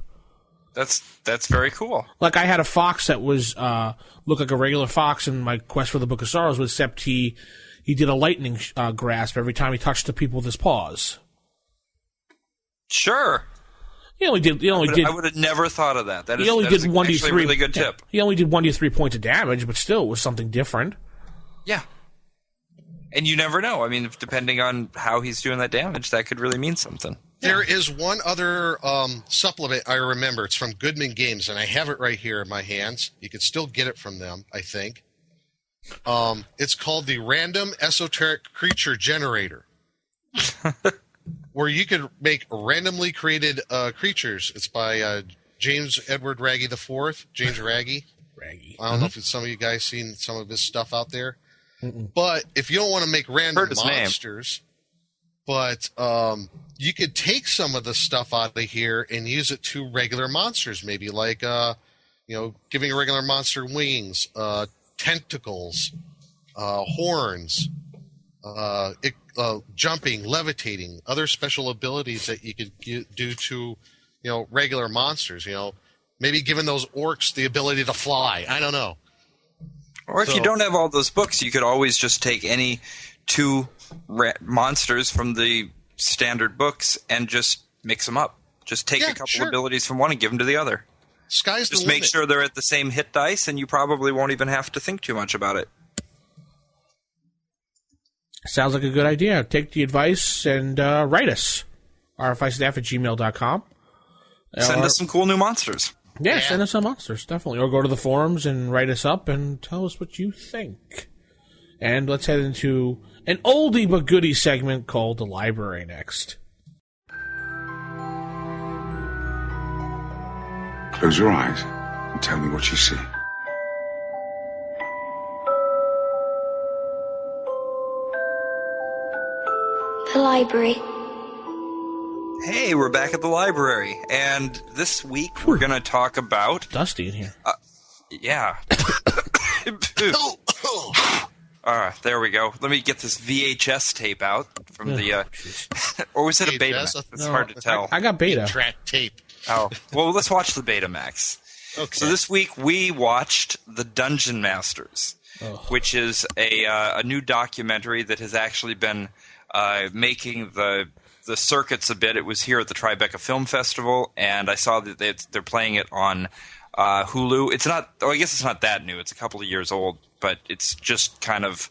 Speaker 4: That's very cool.
Speaker 3: Like I had a fox that was looked like a regular fox in my Quest for the Book of Sorrows, except he did a lightning grasp every time he touched the people with his paws.
Speaker 4: Sure.
Speaker 3: I would have
Speaker 4: never thought of that. That
Speaker 3: is
Speaker 4: actually a really good tip.
Speaker 3: He only did 1d3 points of damage, but still it was something different.
Speaker 4: Yeah. And you never know. I mean, depending on how he's doing that damage, that could really mean something.
Speaker 5: There is one other supplement I remember. It's from Goodman Games, and I have it right here in my hands. You can still get it from them, I think. It's called the Random Esoteric Creature Generator, where you can make randomly created creatures. It's by James Edward Raggy IV. James Raggy. I don't know if some of you guys seen some of his stuff out there. But if you don't want to make random monsters, but you could take some of the stuff out of here and use it to regular monsters, maybe like giving a regular monster wings, tentacles, horns, jumping, levitating, other special abilities that you could do to regular monsters. Maybe giving those orcs the ability to fly. I don't know.
Speaker 4: Or if you don't have all those books, you could always just take any two monsters from the standard books and just mix them up. Just take a couple abilities from one and give them to the other.
Speaker 5: Sky's the limit.
Speaker 4: Just make sure they're at the same hit dice, and you probably won't even have to think too much about it.
Speaker 3: Sounds like a good idea. Take the advice and write us. rfistaff@gmail.com.
Speaker 4: Send us some cool new monsters.
Speaker 3: Yeah, send us some monsters, definitely. Or go to the forums and write us up and tell us what you think. And let's head into an oldie but goodie segment called The Library next.
Speaker 9: Close your eyes and tell me what you see.
Speaker 10: The library.
Speaker 4: Hey, we're back at the library, and this week we're going to talk about...
Speaker 3: Dusty in here.
Speaker 4: Yeah. There we go. Let me get this VHS tape out from the... or was it a Betamax? It's hard to tell.
Speaker 3: I got Beta.
Speaker 5: Track tape.
Speaker 4: Oh, well, let's watch the Betamax.
Speaker 5: Okay.
Speaker 4: So this week we watched The Dungeon Masters, which is a new documentary that has actually been making the circuits a bit. It was here at the Tribeca Film Festival, and I saw that they're playing it on Hulu. It's not. Oh, I guess it's not that new. It's a couple of years old, but it's just kind of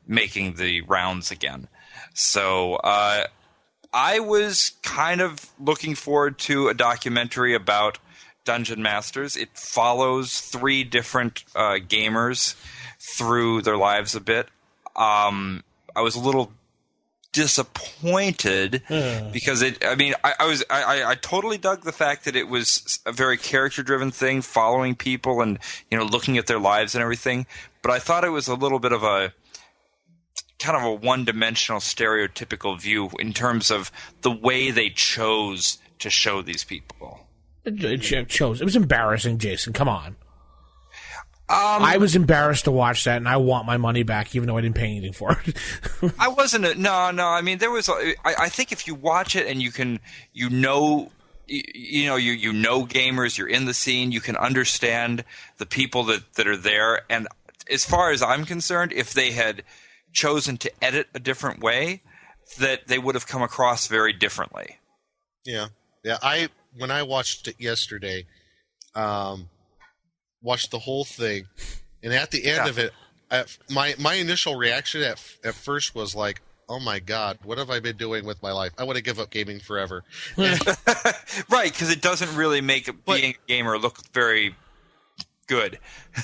Speaker 4: making the rounds again. So I was kind of looking forward to a documentary about Dungeon Masters. It follows 3 different gamers through their lives a bit. I was a little disappointed because I totally dug the fact that it was a very character-driven thing, following people and looking at their lives and everything. But I thought it was a little bit of a kind of a one-dimensional, stereotypical view in terms of the way they chose to show these people.
Speaker 3: It was embarrassing, Jason. Come on. I was embarrassed to watch that, and I want my money back, even though I didn't pay anything for it.
Speaker 4: I wasn't. No. I mean, there was. I think if you watch it and you know gamers, you're in the scene, you can understand the people that are there. And as far as I'm concerned, if they had chosen to edit a different way, that they would have come across very differently.
Speaker 5: Yeah. When I watched it yesterday, watched the whole thing, and at the end of it, my initial reaction at first was like, oh my God, what have I been doing with my life? I want to give up gaming forever.
Speaker 4: Right, because it doesn't really make being a gamer look very good.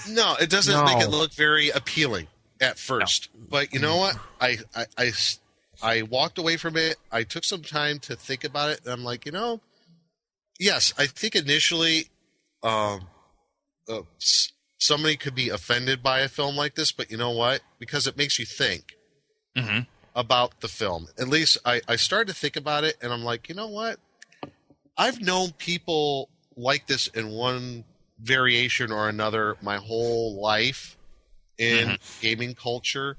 Speaker 5: No, it doesn't make it look very appealing at first. No. But you know what? I walked away from it. I took some time to think about it, and I'm like, yes, I think initially somebody could be offended by a film like this, but you know what? Because it makes you think about the film. At least I started to think about it, and I'm like, you know what? I've known people like this in one variation or another my whole life in gaming culture.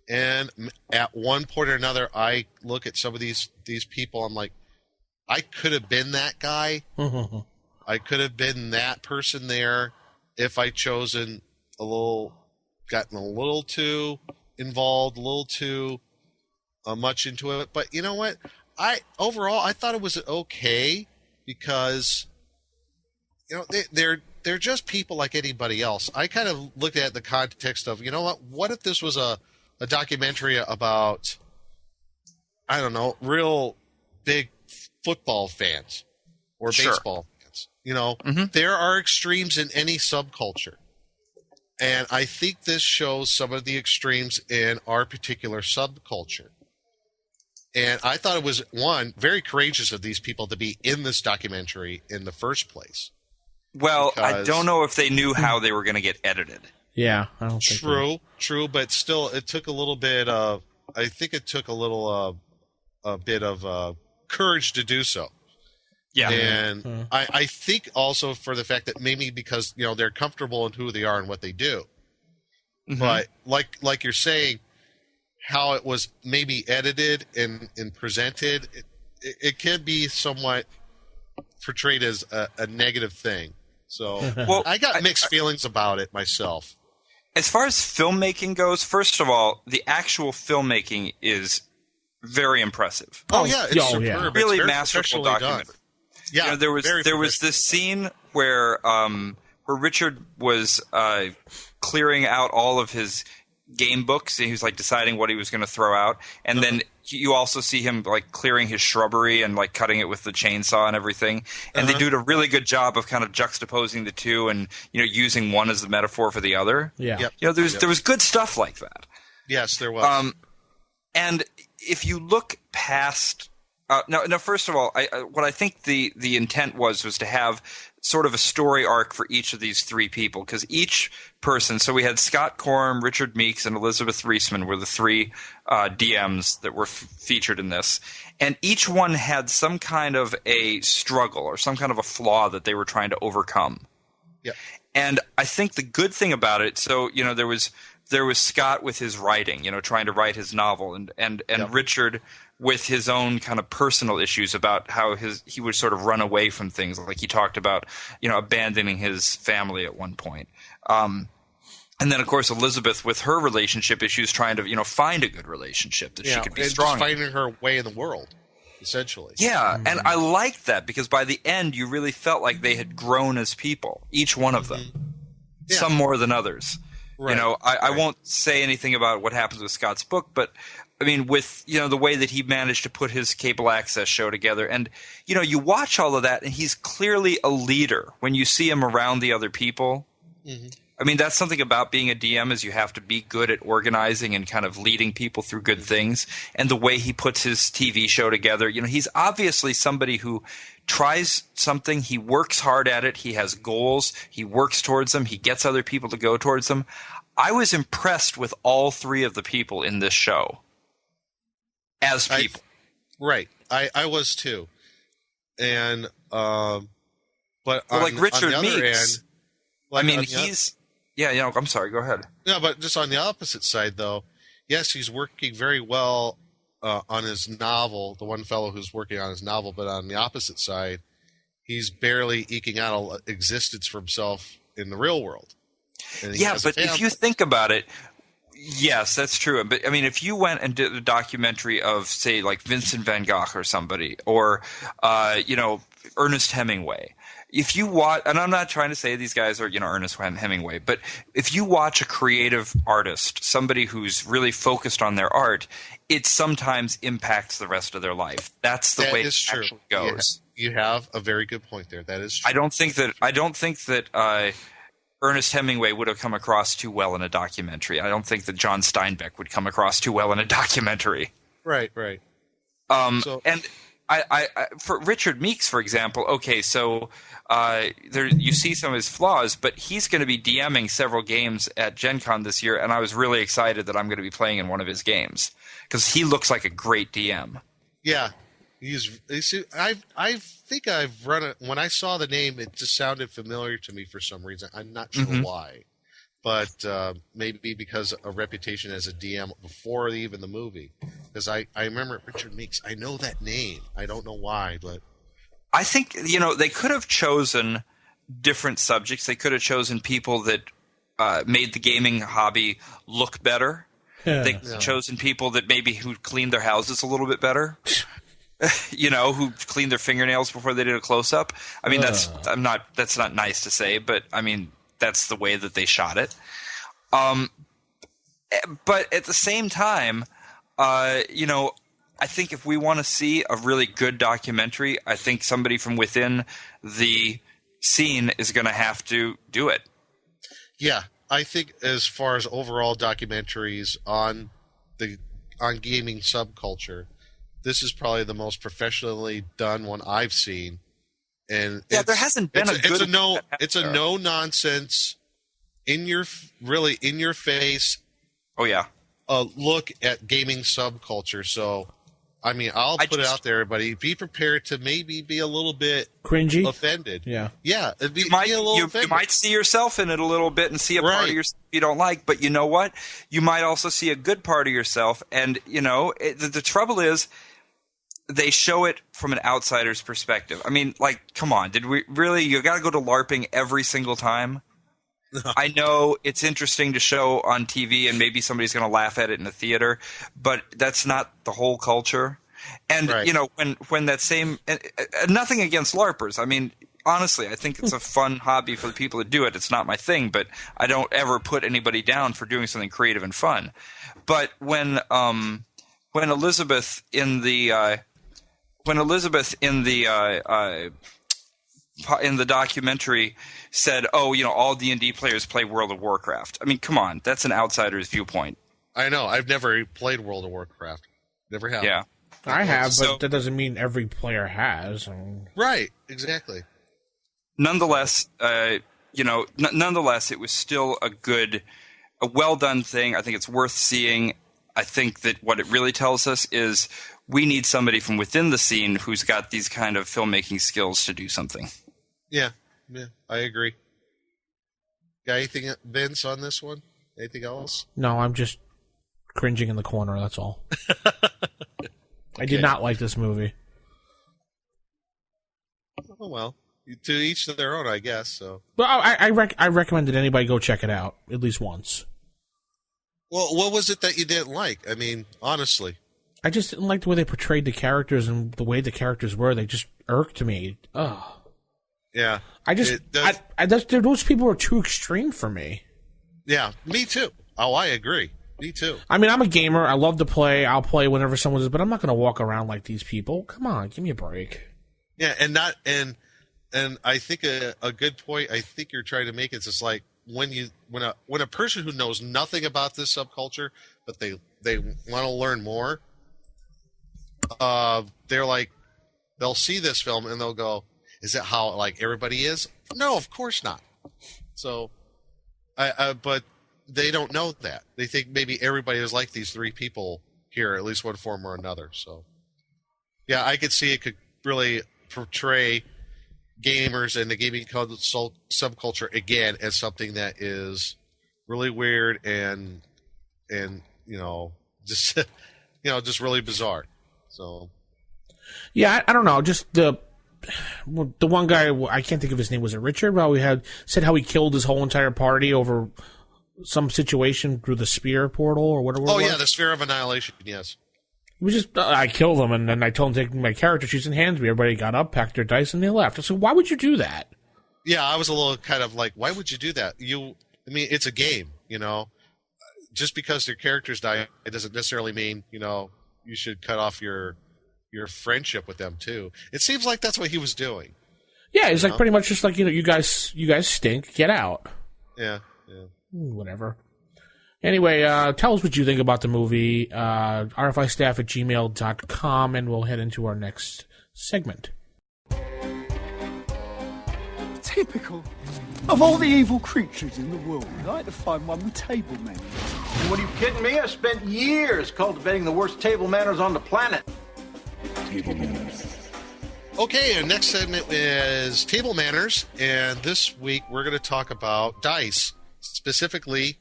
Speaker 5: And at one point or another, I look at some of these people, I'm like, I could have been that guy. I could have been that person there if I'd gotten a little too involved, a little too much into it. But you know what? Overall, I thought it was okay because they're just people like anybody else. I kind of looked at the context of, what if this was a documentary about, I don't know, real big football fans or baseball fans. There are extremes in any subculture. And I think this shows some of the extremes in our particular subculture. And I thought it was, one, very courageous of these people to be in this documentary in the first place.
Speaker 4: Well, I don't know if they knew how they were going to get edited.
Speaker 3: Yeah, I don't think
Speaker 5: True, but still, it took a little bit of. I think it took a bit of courage to do so.
Speaker 4: Yeah,
Speaker 5: and I think also for the fact that maybe because they're comfortable in who they are and what they do, but like you're saying, how it was maybe edited and presented, it can be somewhat portrayed as a negative thing. So I got mixed feelings about it myself.
Speaker 4: As far as filmmaking goes, first of all, the actual filmmaking is very impressive.
Speaker 5: Oh yeah, it's superb.
Speaker 4: Really
Speaker 5: it's
Speaker 4: masterful documentary.
Speaker 5: Done. Yeah,
Speaker 4: there was this scene where Richard was clearing out all of his game books, and he was like deciding what he was going to throw out, and then you also see him like clearing his shrubbery and like cutting it with the chainsaw and everything. And they do a really good job of kind of juxtaposing the two and, using one as the metaphor for the other.
Speaker 3: Yeah.
Speaker 5: Yep.
Speaker 4: There was good stuff like that.
Speaker 5: Yes, there was.
Speaker 4: And if you look past now, first of all, what I think the intent was to have sort of a story arc for each of these three people, because each person. So we had Scott Korm, Richard Meeks, and Elizabeth Reisman were the three DMs that were featured in this, and each one had some kind of a struggle or some kind of a flaw that they were trying to overcome.
Speaker 5: Yep.
Speaker 4: And I think the good thing about it, so there was Scott with his writing, trying to write his novel, and Richard with his own kind of personal issues about how he would sort of run away from things. Like he talked about, abandoning his family at one point. And then, of course, Elizabeth with her relationship issues, trying to, find a good relationship that she could be strong in.
Speaker 5: Just finding her way in the world, essentially.
Speaker 4: Yeah, and I liked that because by the end, you really felt like they had grown as people, each one of them, some more than others.
Speaker 5: Right.
Speaker 4: I won't say anything about what happens with Scott's book, but I mean, with the way that he managed to put his cable access show together, and you watch all of that, and he's clearly a leader when you see him around the other people. Mm-hmm. I mean, that's something about being a DM is you have to be good at organizing and kind of leading people through good things. And the way he puts his TV show together, he's obviously somebody who tries something, he works hard at it, he has goals, he works towards them, he gets other people to go towards them. I was impressed with all three of the people in this show as people.
Speaker 5: I was too. And but
Speaker 4: like Richard
Speaker 5: on the other
Speaker 4: Meeks,
Speaker 5: end, like
Speaker 4: he's I'm sorry, go ahead.
Speaker 5: No, but just on the opposite side though, yes, he's working very well on his novel, the one fellow who's working on his novel, but on the opposite side, he's barely eking out an existence for himself in the real world.
Speaker 4: Yeah, but if you think about it, yes, that's true. But I mean, if you went and did a documentary of, say, like Vincent van Gogh or somebody, or Ernest Hemingway, if you watch, and I'm not trying to say these guys are Ernest Hemingway, but if you watch a creative artist, somebody who's really focused on their art, it sometimes impacts the rest of their life. That's the way it actually goes.
Speaker 5: You have a very good point there. That is true.
Speaker 4: I don't think that Ernest Hemingway would have come across too well in a documentary. I don't think that John Steinbeck would come across too well in a documentary.
Speaker 5: Right.
Speaker 4: And I for Richard Meeks, for example, okay, so there you see some of his flaws, but he's going to be DMing several games at Gen Con this year, and I was really excited that I'm going to be playing in one of his games because he looks like a great DM.
Speaker 5: Yeah. I think I've run it. When I saw the name, it just sounded familiar to me for some reason. I'm not sure why, but maybe because of reputation as a DM before even the movie. Because I remember Richard Meeks. I know that name. I don't know why, but
Speaker 4: I think they could have chosen different subjects. They could have chosen people that made the gaming hobby look better. Yeah. They could have chosen people that maybe who cleaned their houses a little bit better. Who cleaned their fingernails before they did a close-up. I mean, that's not nice to say, but I mean, that's the way that they shot it. But at the same time, I think if we want to see a really good documentary, I think somebody from within the scene is going to have to do it.
Speaker 5: Yeah, I think as far as overall documentaries on gaming subculture, this is probably the most professionally done one I've seen, and
Speaker 4: there hasn't been
Speaker 5: it's a no nonsense, in your face.
Speaker 4: Oh yeah,
Speaker 5: look at gaming subculture. So, I mean, I'll put it out there, everybody. Be prepared to maybe be a little bit
Speaker 3: cringy,
Speaker 5: offended.
Speaker 3: Yeah.
Speaker 5: You might
Speaker 4: see yourself in it a little bit and see a part of yourself you don't like, but you know what? You might also see a good part of yourself, and the trouble is, they show it from an outsider's perspective. I mean, like, come on. Did we really – you got to go to LARPing every single time? No. I know it's interesting to show on TV and maybe somebody's going to laugh at it in the theater, but that's not the whole culture. And, when that same – nothing against LARPers. I mean, honestly, I think it's a fun hobby for the people that do it. It's not my thing, but I don't ever put anybody down for doing something creative and fun. But when when Elizabeth in the documentary said, "Oh, all D&D players play World of Warcraft." I mean, come on, that's an outsider's viewpoint.
Speaker 5: I know. I've never played World of Warcraft. Never have.
Speaker 4: Yeah,
Speaker 3: I have, but that doesn't mean every player has.
Speaker 5: Right. Exactly.
Speaker 4: Nonetheless, nonetheless, it was still a well done thing. I think it's worth seeing. I think that what it really tells us is we need somebody from within the scene who's got these kind of filmmaking skills to do something.
Speaker 5: Yeah, I agree. Got anything, Vince, on this one? Anything else?
Speaker 3: No, I'm just cringing in the corner, that's all. I did not like this movie.
Speaker 5: Oh, well. To each their own, I guess. So.
Speaker 3: Well, I recommend that anybody go check it out at least once.
Speaker 5: Well, what was it that you didn't like? I mean, honestly.
Speaker 3: I just didn't like the way they portrayed the characters and the way the characters were. They just irked me. Ugh.
Speaker 5: Yeah.
Speaker 3: Those people are too extreme for me.
Speaker 5: Yeah, me too. Oh, I agree. Me too.
Speaker 3: I mean, I'm a gamer. I love to play. I'll play whenever someone is, but I'm not going to walk around like these people. Come on, give me a break.
Speaker 5: Yeah, and I think a good point I think you're trying to make is just like when a person who knows nothing about this subculture, but they want to learn more, they're like, they'll see this film and they'll go, is it how like everybody is? No, of course not. So, but they don't know that. They think maybe everybody is like these three people here, at least one form or another. So, yeah, I could see it could really portray gamers and the gaming subculture again as something that is really weird and just just really bizarre. So, yeah,
Speaker 3: I don't know, just the one guy, I can't think of his name. Was it Richard? Well, said how he killed his whole entire party over some situation through the spear portal or whatever.
Speaker 5: Oh, yeah, the Sphere of Annihilation, yes.
Speaker 3: It was just, I killed them, and then I told him to take my character sheets and hands me. Everybody got up, packed their dice, and they left. I said, why would you do that?
Speaker 5: Yeah, I was a little kind of like, why would you do that? It's a game, Just because their characters die, it doesn't necessarily mean, you should cut off your friendship with them, too. It seems like that's what he was doing.
Speaker 3: Yeah, it's like pretty much just like, you guys stink, get out.
Speaker 5: Yeah.
Speaker 3: Whatever. Anyway, tell us what you think about the movie, rfistaff@gmail.com, and we'll head into our next segment.
Speaker 11: Typical. Of all the evil creatures in the world, I had to find one with table manners.
Speaker 12: What are you kidding me? I spent years cultivating the worst table manners on the planet.
Speaker 11: Table manners.
Speaker 5: Okay, our next segment is table manners, and this week we're going to talk about dice, specifically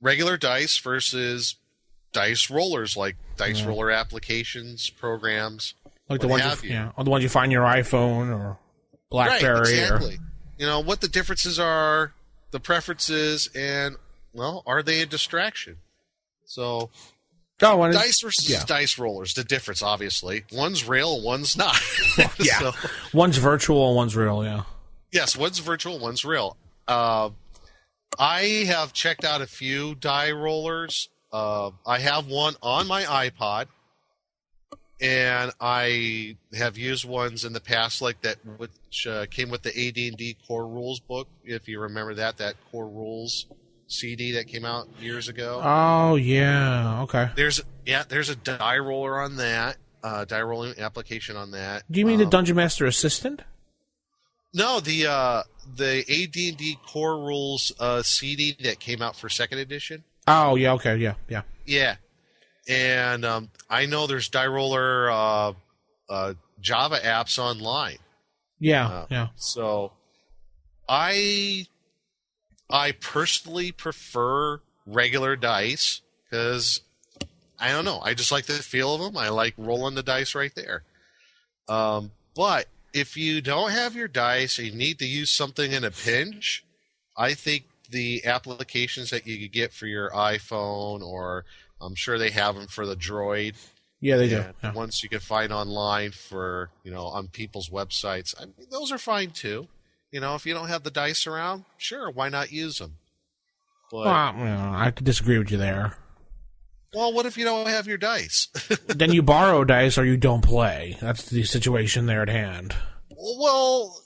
Speaker 5: regular dice versus dice rollers, like dice roller applications, programs,
Speaker 3: like the ones or the ones you find in your iPhone or BlackBerry.
Speaker 5: Right, exactly. What the differences are, the preferences, and are they a distraction? So, dice versus dice rollers. The difference, obviously, one's real, one's not.
Speaker 3: Yeah, so, one's virtual, one's real. Yeah.
Speaker 5: Yes, one's virtual, one's real. I have checked out a few die rollers. I have one on my iPod, and I have used ones in the past like that, which came with the AD&D Core Rules book, if you remember that Core Rules CD that came out years ago.
Speaker 3: Oh, yeah, okay.
Speaker 5: There's a die roller on that, die rolling application on that.
Speaker 3: Do you mean the Dungeon Master Assistant?
Speaker 5: No, the AD&D Core Rules CD that came out for 2nd edition.
Speaker 3: Oh, yeah, okay, yeah.
Speaker 5: Yeah, and I know there's die roller Java apps online.
Speaker 3: Yeah.
Speaker 5: So, I personally prefer regular dice because I don't know. I just like the feel of them. I like rolling the dice right there. But if you don't have your dice and you need to use something in a pinch, I think the applications that you could get for your iPhone, or I'm sure they have them for the Droid.
Speaker 3: Yeah, they do.
Speaker 5: Yeah. Ones you can find online for, on people's websites. I mean, those are fine too. If you don't have the dice around, sure, why not use them? But,
Speaker 3: I could disagree with you there.
Speaker 5: Well, what if you don't have your dice?
Speaker 3: Then you borrow dice or you don't play. That's the situation there at hand.
Speaker 5: Well,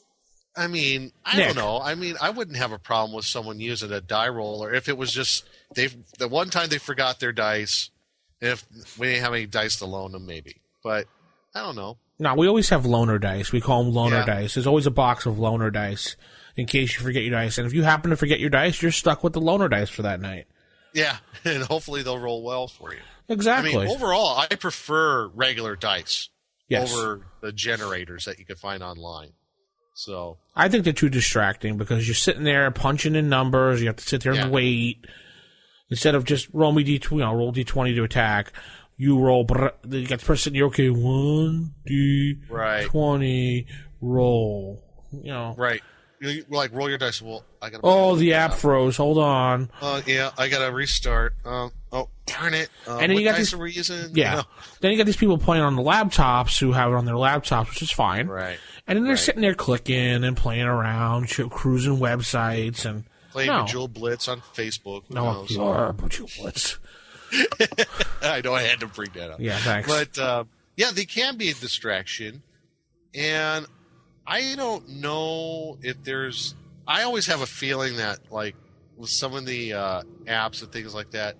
Speaker 5: I mean, I
Speaker 3: Nick.
Speaker 5: don't know. I mean, I wouldn't have a problem with someone using a die roller if it was just the one time they forgot their dice. If we didn't have any dice to loan them, maybe. But I don't know.
Speaker 3: No, we always have loaner dice. We call them loaner
Speaker 5: Yeah.
Speaker 3: dice. There's always a box of loaner dice in case you forget your dice. And if you happen to forget your dice, you're stuck with the loaner dice for that night.
Speaker 5: Yeah, and hopefully they'll roll well for you.
Speaker 3: Exactly.
Speaker 5: I mean, overall, I prefer regular dice
Speaker 3: Yes.
Speaker 5: over the generators that you can find online. So
Speaker 3: I think they're too distracting because you're sitting there punching in numbers. You have to sit there and wait. Instead of just roll roll D20 to attack, you roll. You got the person. You're okay. 1 D20 roll. You know.
Speaker 5: right, you like roll your dice. Well, I got.
Speaker 3: Oh, the app froze. Hold on.
Speaker 5: Yeah, I got to restart. Oh, darn it!
Speaker 3: And then you got
Speaker 5: dice
Speaker 3: these.
Speaker 5: are we using?
Speaker 3: Yeah.
Speaker 5: No.
Speaker 3: Then you got these people playing on the laptops who have it on their laptops, which is fine.
Speaker 5: Right.
Speaker 3: And then they're sitting there clicking and playing around, cruising websites and
Speaker 5: Playing
Speaker 3: no.
Speaker 5: Bejeweled Blitz on Facebook. Who
Speaker 3: No,
Speaker 5: knows?
Speaker 3: you are Bejeweled Blitz.
Speaker 5: I know I had to bring that up.
Speaker 3: Yeah, thanks.
Speaker 5: But yeah, they can be a distraction, and I don't know if there's. I always have a feeling that, like, with some of the apps and things like that,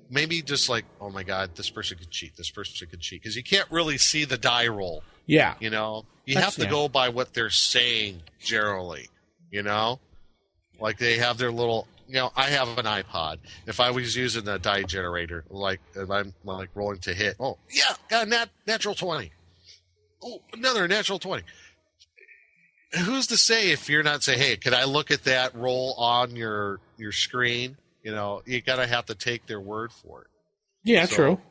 Speaker 5: maybe just like, oh my god, this person could cheat. This person could cheat because you can't really see the die roll.
Speaker 3: Yeah.
Speaker 5: You know, you
Speaker 3: That's-
Speaker 5: have to go by what they're saying generally. You know, like they have their little. You know, I have an iPod. If I was using a die generator, like if I'm like rolling to hit, oh yeah, got a natural 20. Oh, another natural 20. Who's to say if you're not saying, hey, can I look at that roll on your screen? You know, you gotta have to take their word for it.
Speaker 3: Yeah,
Speaker 5: So,
Speaker 3: true.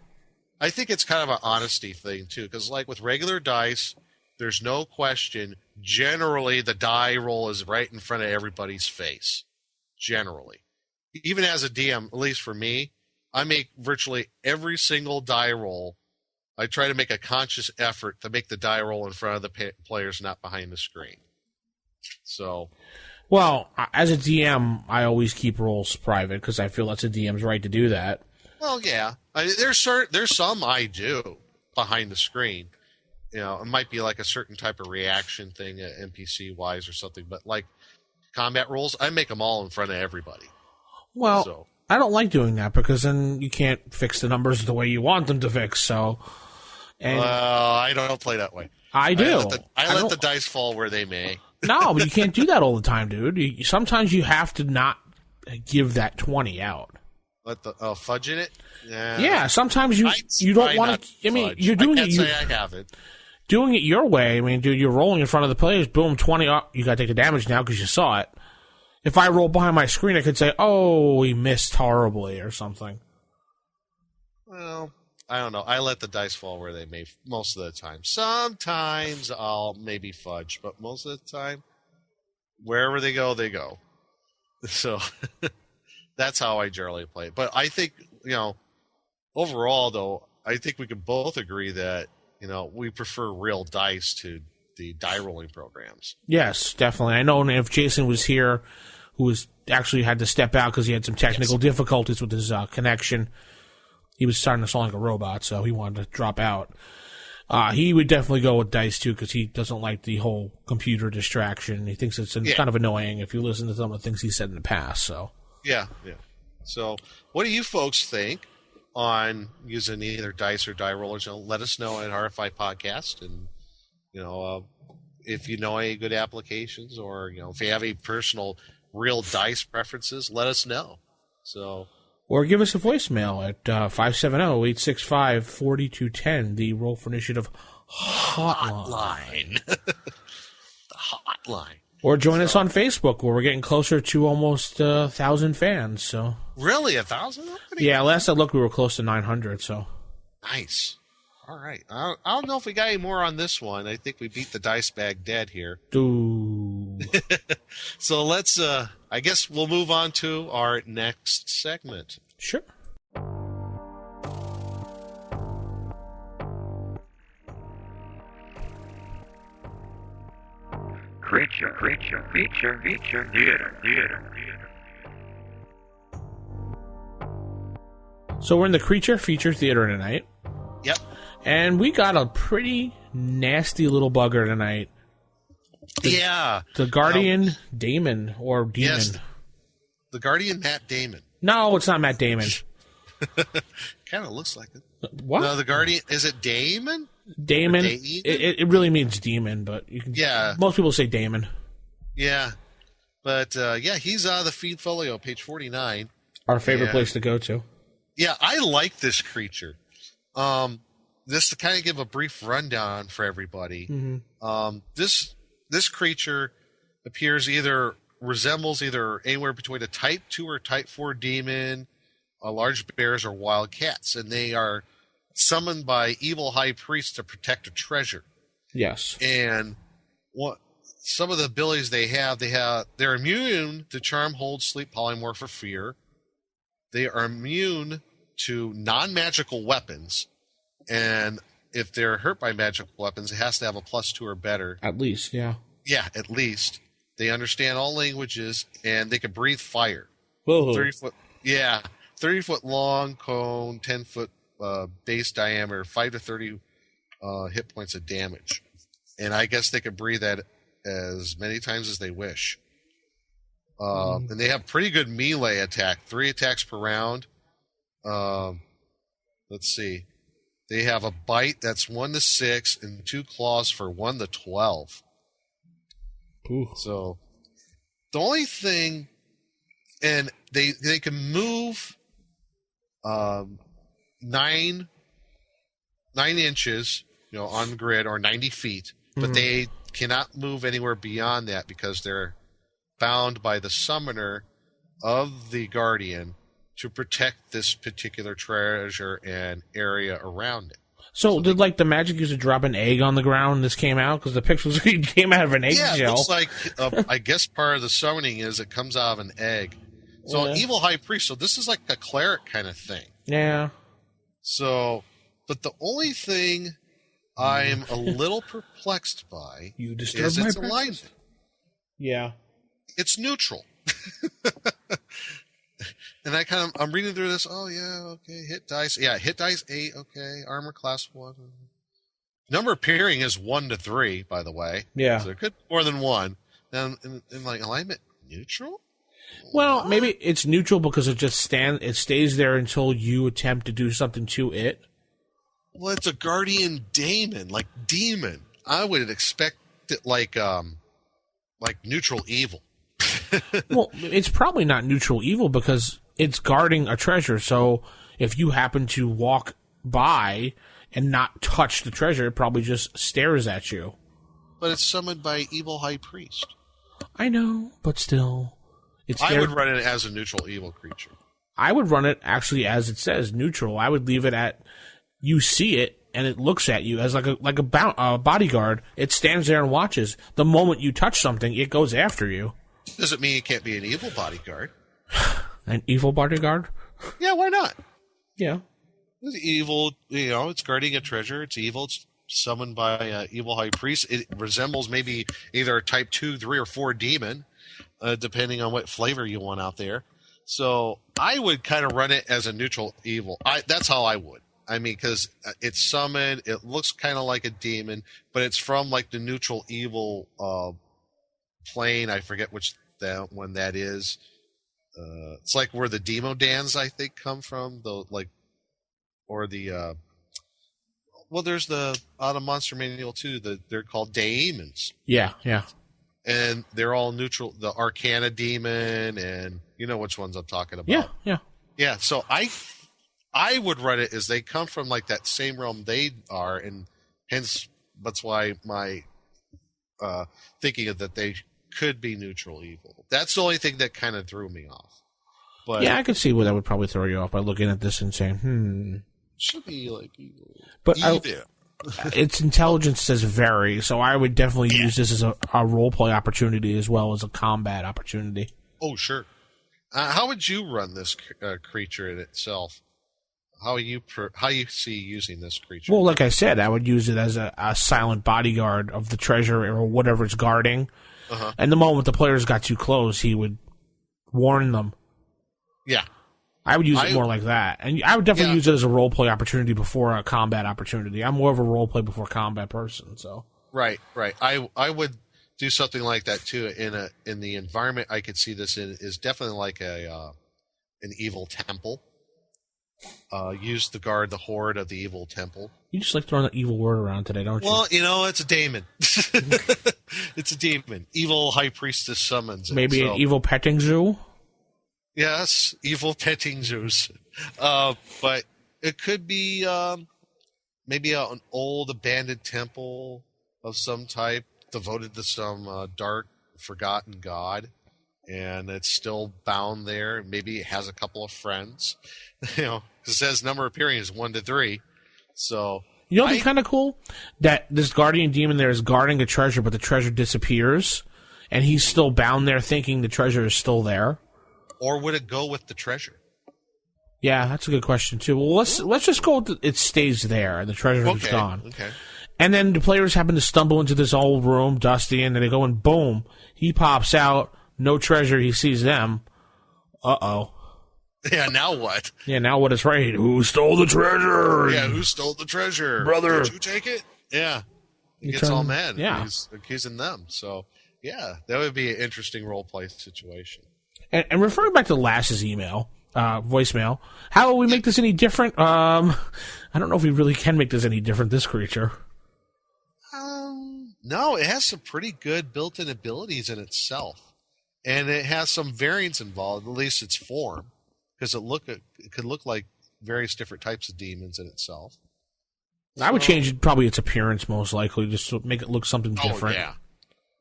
Speaker 5: I think it's kind of an honesty thing too, because like with regular dice, there's no question. Generally, the die roll is right in front of everybody's face. Generally, even as a DM, at least for me, I make virtually every single die roll. I try to make a conscious effort to make the die roll in front of the players, not behind the screen. So,
Speaker 3: Well, as a DM, I always keep rolls private because I feel that's a DM's right to do that.
Speaker 5: well, yeah, there's some I do behind the screen. You know, it might be like a certain type of reaction thing, NPC wise or something, but like combat rolls, I make them all in front of everybody.
Speaker 3: Well,
Speaker 5: So.
Speaker 3: I don't like doing that because then you can't fix the numbers the way you want them to fix. So, and
Speaker 5: I don't play that way.
Speaker 3: I do.
Speaker 5: I let
Speaker 3: don't-
Speaker 5: the dice fall where they may.
Speaker 3: No, but you can't do that all the time, dude. Sometimes you have to not give that 20 out.
Speaker 5: Let the fudge in it.
Speaker 3: Yeah, sometimes you don't
Speaker 5: try
Speaker 3: want
Speaker 5: not
Speaker 3: to. I mean,
Speaker 5: fudge.
Speaker 3: you're doing
Speaker 5: I can't
Speaker 3: it.
Speaker 5: say I haven't.
Speaker 3: Doing it your way. I mean, dude, you're rolling in front of the players. Boom, 20 up. You got to take the damage now because you saw it. If I roll behind my screen, I could say, "Oh, he missed horribly" or something.
Speaker 5: Well, I don't know. I let the dice fall where they may most of the time. Sometimes I'll maybe fudge, but most of the time, wherever they go, they go. So that's how I generally play it. But I think, overall, though, I think we can both agree that, we prefer real dice to the die rolling programs.
Speaker 3: Yes, definitely. I know if Jason was here, who was actually had to step out because he had some technical difficulties with his connection. He was starting to sound like a robot, so he wanted to drop out. He would definitely go with dice, too, because he doesn't like the whole computer distraction. He thinks it's kind of annoying if you listen to some of the things he said in the past. So
Speaker 5: Yeah. So what do you folks think on using either dice or die rollers? Let us know at RFI Podcast. And, if you know any good applications or, if you have any personal real dice preferences, let us know. So...
Speaker 3: Or give us a voicemail at 570-865-4210, the Roll for Initiative hotline.
Speaker 5: The hotline.
Speaker 3: Or join us on Facebook, where we're getting closer to almost 1,000 fans. So
Speaker 5: Really? 1,000 already?
Speaker 3: yeah, last I looked, we were close to 900. So
Speaker 5: Nice. All right. I don't know if we got any more on this one. I think we beat the dice bag dead here.
Speaker 3: Dude.
Speaker 5: So let's, I guess we'll move on to our next segment.
Speaker 3: Sure.
Speaker 13: Creature, theater.
Speaker 3: So we're in the Creature Feature Theater tonight.
Speaker 5: Yep.
Speaker 3: And we got a pretty nasty little bugger tonight. The Guardian Damon, or Demon.
Speaker 5: Yes, the Guardian Matt Damon.
Speaker 3: No, it's not Matt Damon.
Speaker 5: Kind of looks like it.
Speaker 3: What?
Speaker 5: No, the Guardian, is it Damon?
Speaker 3: Damon. It really means demon, but you can.
Speaker 5: Yeah.
Speaker 3: Most people say Damon.
Speaker 5: Yeah, but he's the feed folio, page 49.
Speaker 3: Our favorite place to go to.
Speaker 5: Yeah, I like this creature. Just to kind of give a brief rundown for everybody.
Speaker 3: Mm-hmm.
Speaker 5: This creature resembles either anywhere between a Type 2 or Type 4 demon, large bears, or wild cats, and they are summoned by evil high priests to protect a treasure.
Speaker 3: Yes.
Speaker 5: And what some of the abilities they're immune to charm, hold, sleep, polymorph, or fear. They are immune to non-magical weapons, and if they're hurt by magical weapons, it has to have a +2 or better.
Speaker 3: At least, yeah.
Speaker 5: Yeah, at least. They understand all languages, and they can breathe fire.
Speaker 3: Whoa.
Speaker 5: 30-foot long cone, 10-foot base diameter, 5 to 30 hit points of damage. And I guess they can breathe that as many times as they wish. And they have pretty good melee attack, 3 attacks per round. Let's see. They have a bite that's 1 to 6 and 2 claws for 1 to 12.
Speaker 3: Ooh.
Speaker 5: So the only thing, and they can move 9 inches, on the grid, or 90 feet, but they cannot move anywhere beyond that because they're bound by the summoner of the Guardian to protect this particular treasure and area around it.
Speaker 3: So did the magic user drop an egg on the ground when this came out? Because the pictures came out of an egg shell.
Speaker 5: Yeah, it looks like, I guess part of the summoning is it comes out of an egg. So an evil high priest, so this is like a cleric kind of thing.
Speaker 3: Yeah.
Speaker 5: So, but the only thing I'm a little perplexed by is its alignment.
Speaker 3: Yeah.
Speaker 5: It's neutral. And I'm reading through this. Oh, yeah, okay. Hit dice. Yeah, hit dice 8. Okay. Armor class 1. Number appearing is 1 to 3, by the way.
Speaker 3: Yeah.
Speaker 5: So there could be more than one. And alignment neutral?
Speaker 3: Well, maybe it's neutral because it stays there until you attempt to do something to it.
Speaker 5: Well, it's a guardian demon. I would expect it like neutral evil.
Speaker 3: Well, it's probably not neutral evil because it's guarding a treasure. So if you happen to walk by and not touch the treasure, it probably just stares at you.
Speaker 5: But it's summoned by evil high priest.
Speaker 3: I know, but still.
Speaker 5: I would run it as a neutral evil creature.
Speaker 3: I would run it actually as it says, neutral. I would leave it at you see it and it looks at you as like a bodyguard. It stands there and watches. The moment you touch something, it goes after you.
Speaker 5: Doesn't mean it can't be an evil bodyguard.
Speaker 3: An evil bodyguard?
Speaker 5: Yeah, why not?
Speaker 3: Yeah.
Speaker 5: It's evil, it's guarding a treasure. It's evil. It's summoned by an evil high priest. It resembles maybe either a Type 2, 3, or 4 demon, depending on what flavor you want out there. So I would kind of run it as a neutral evil. That's how I would. I mean, because it's summoned. It looks kind of like a demon, but it's from the neutral evil plane. I forget which one that is. It's like where the Demodans, I think, come from. There's the out of Monster Manual too. They're called daemons.
Speaker 3: Yeah.
Speaker 5: And they're all neutral. The Arcana demon, and you know which ones I'm talking about. Yeah. So I would run it as they come from that same realm they are, and hence that's why my thinking of that they could be neutral evil. That's the only thing that kind of threw me off. But
Speaker 3: yeah, I could see where that would probably throw you off by looking at this and saying,
Speaker 5: should be evil.
Speaker 3: But its intelligence says very, so I would definitely use this as a roleplay opportunity as well as a combat opportunity.
Speaker 5: Oh, sure. How would you run this creature in itself? How you see using this creature?
Speaker 3: Well, like I said, I would use it as a silent bodyguard of the treasure or whatever it's guarding. And the moment the players got too close, he would warn them.
Speaker 5: Yeah.
Speaker 3: I would use it more like that. And I would definitely use it as a role play opportunity before a combat opportunity. I'm more of a role play before combat person, so.
Speaker 5: Right. I would do something like that too. In the environment I could see this in is definitely like an evil temple. Use the guard the horde of the evil temple.
Speaker 3: You just like throwing that evil word around today, don't you?
Speaker 5: Well, it's a daemon. It's a demon. Evil high priestess summons it.
Speaker 3: Maybe an evil petting zoo?
Speaker 5: Yes, evil petting zoos. But it could be maybe an old abandoned temple of some type devoted to some dark, forgotten god. And it's still bound there. Maybe it has a couple of friends. It says number appearing is 1 to 3. So
Speaker 3: what'd be kind of cool? That this guardian demon there is guarding a treasure, but the treasure disappears, and he's still bound there, thinking the treasure is still there.
Speaker 5: Or would it go with the treasure?
Speaker 3: Yeah, that's a good question too. Well, let's just go with it stays there, and the treasure is gone.
Speaker 5: Okay.
Speaker 3: And then the players happen to stumble into this old room, dusty, and then they go and boom, he pops out. No treasure, he sees them. Uh-oh.
Speaker 5: Yeah, now what?
Speaker 3: Yeah, now what is right? Who stole the treasure?
Speaker 5: Yeah, who stole the treasure?
Speaker 3: Brother.
Speaker 5: Did you take it? Yeah. He gets all mad.
Speaker 3: Yeah.
Speaker 5: He's accusing them. So, yeah, that would be an interesting role-play situation.
Speaker 3: And referring back to Lash's email, voicemail, how will we make this any different? I don't know if we really can make this any different, this creature.
Speaker 5: No, it has some pretty good built-in abilities in itself. And it has some variants involved, at least its form, because it could look like various different types of demons in itself.
Speaker 3: I would change it, probably its appearance most likely, just to make it look something different.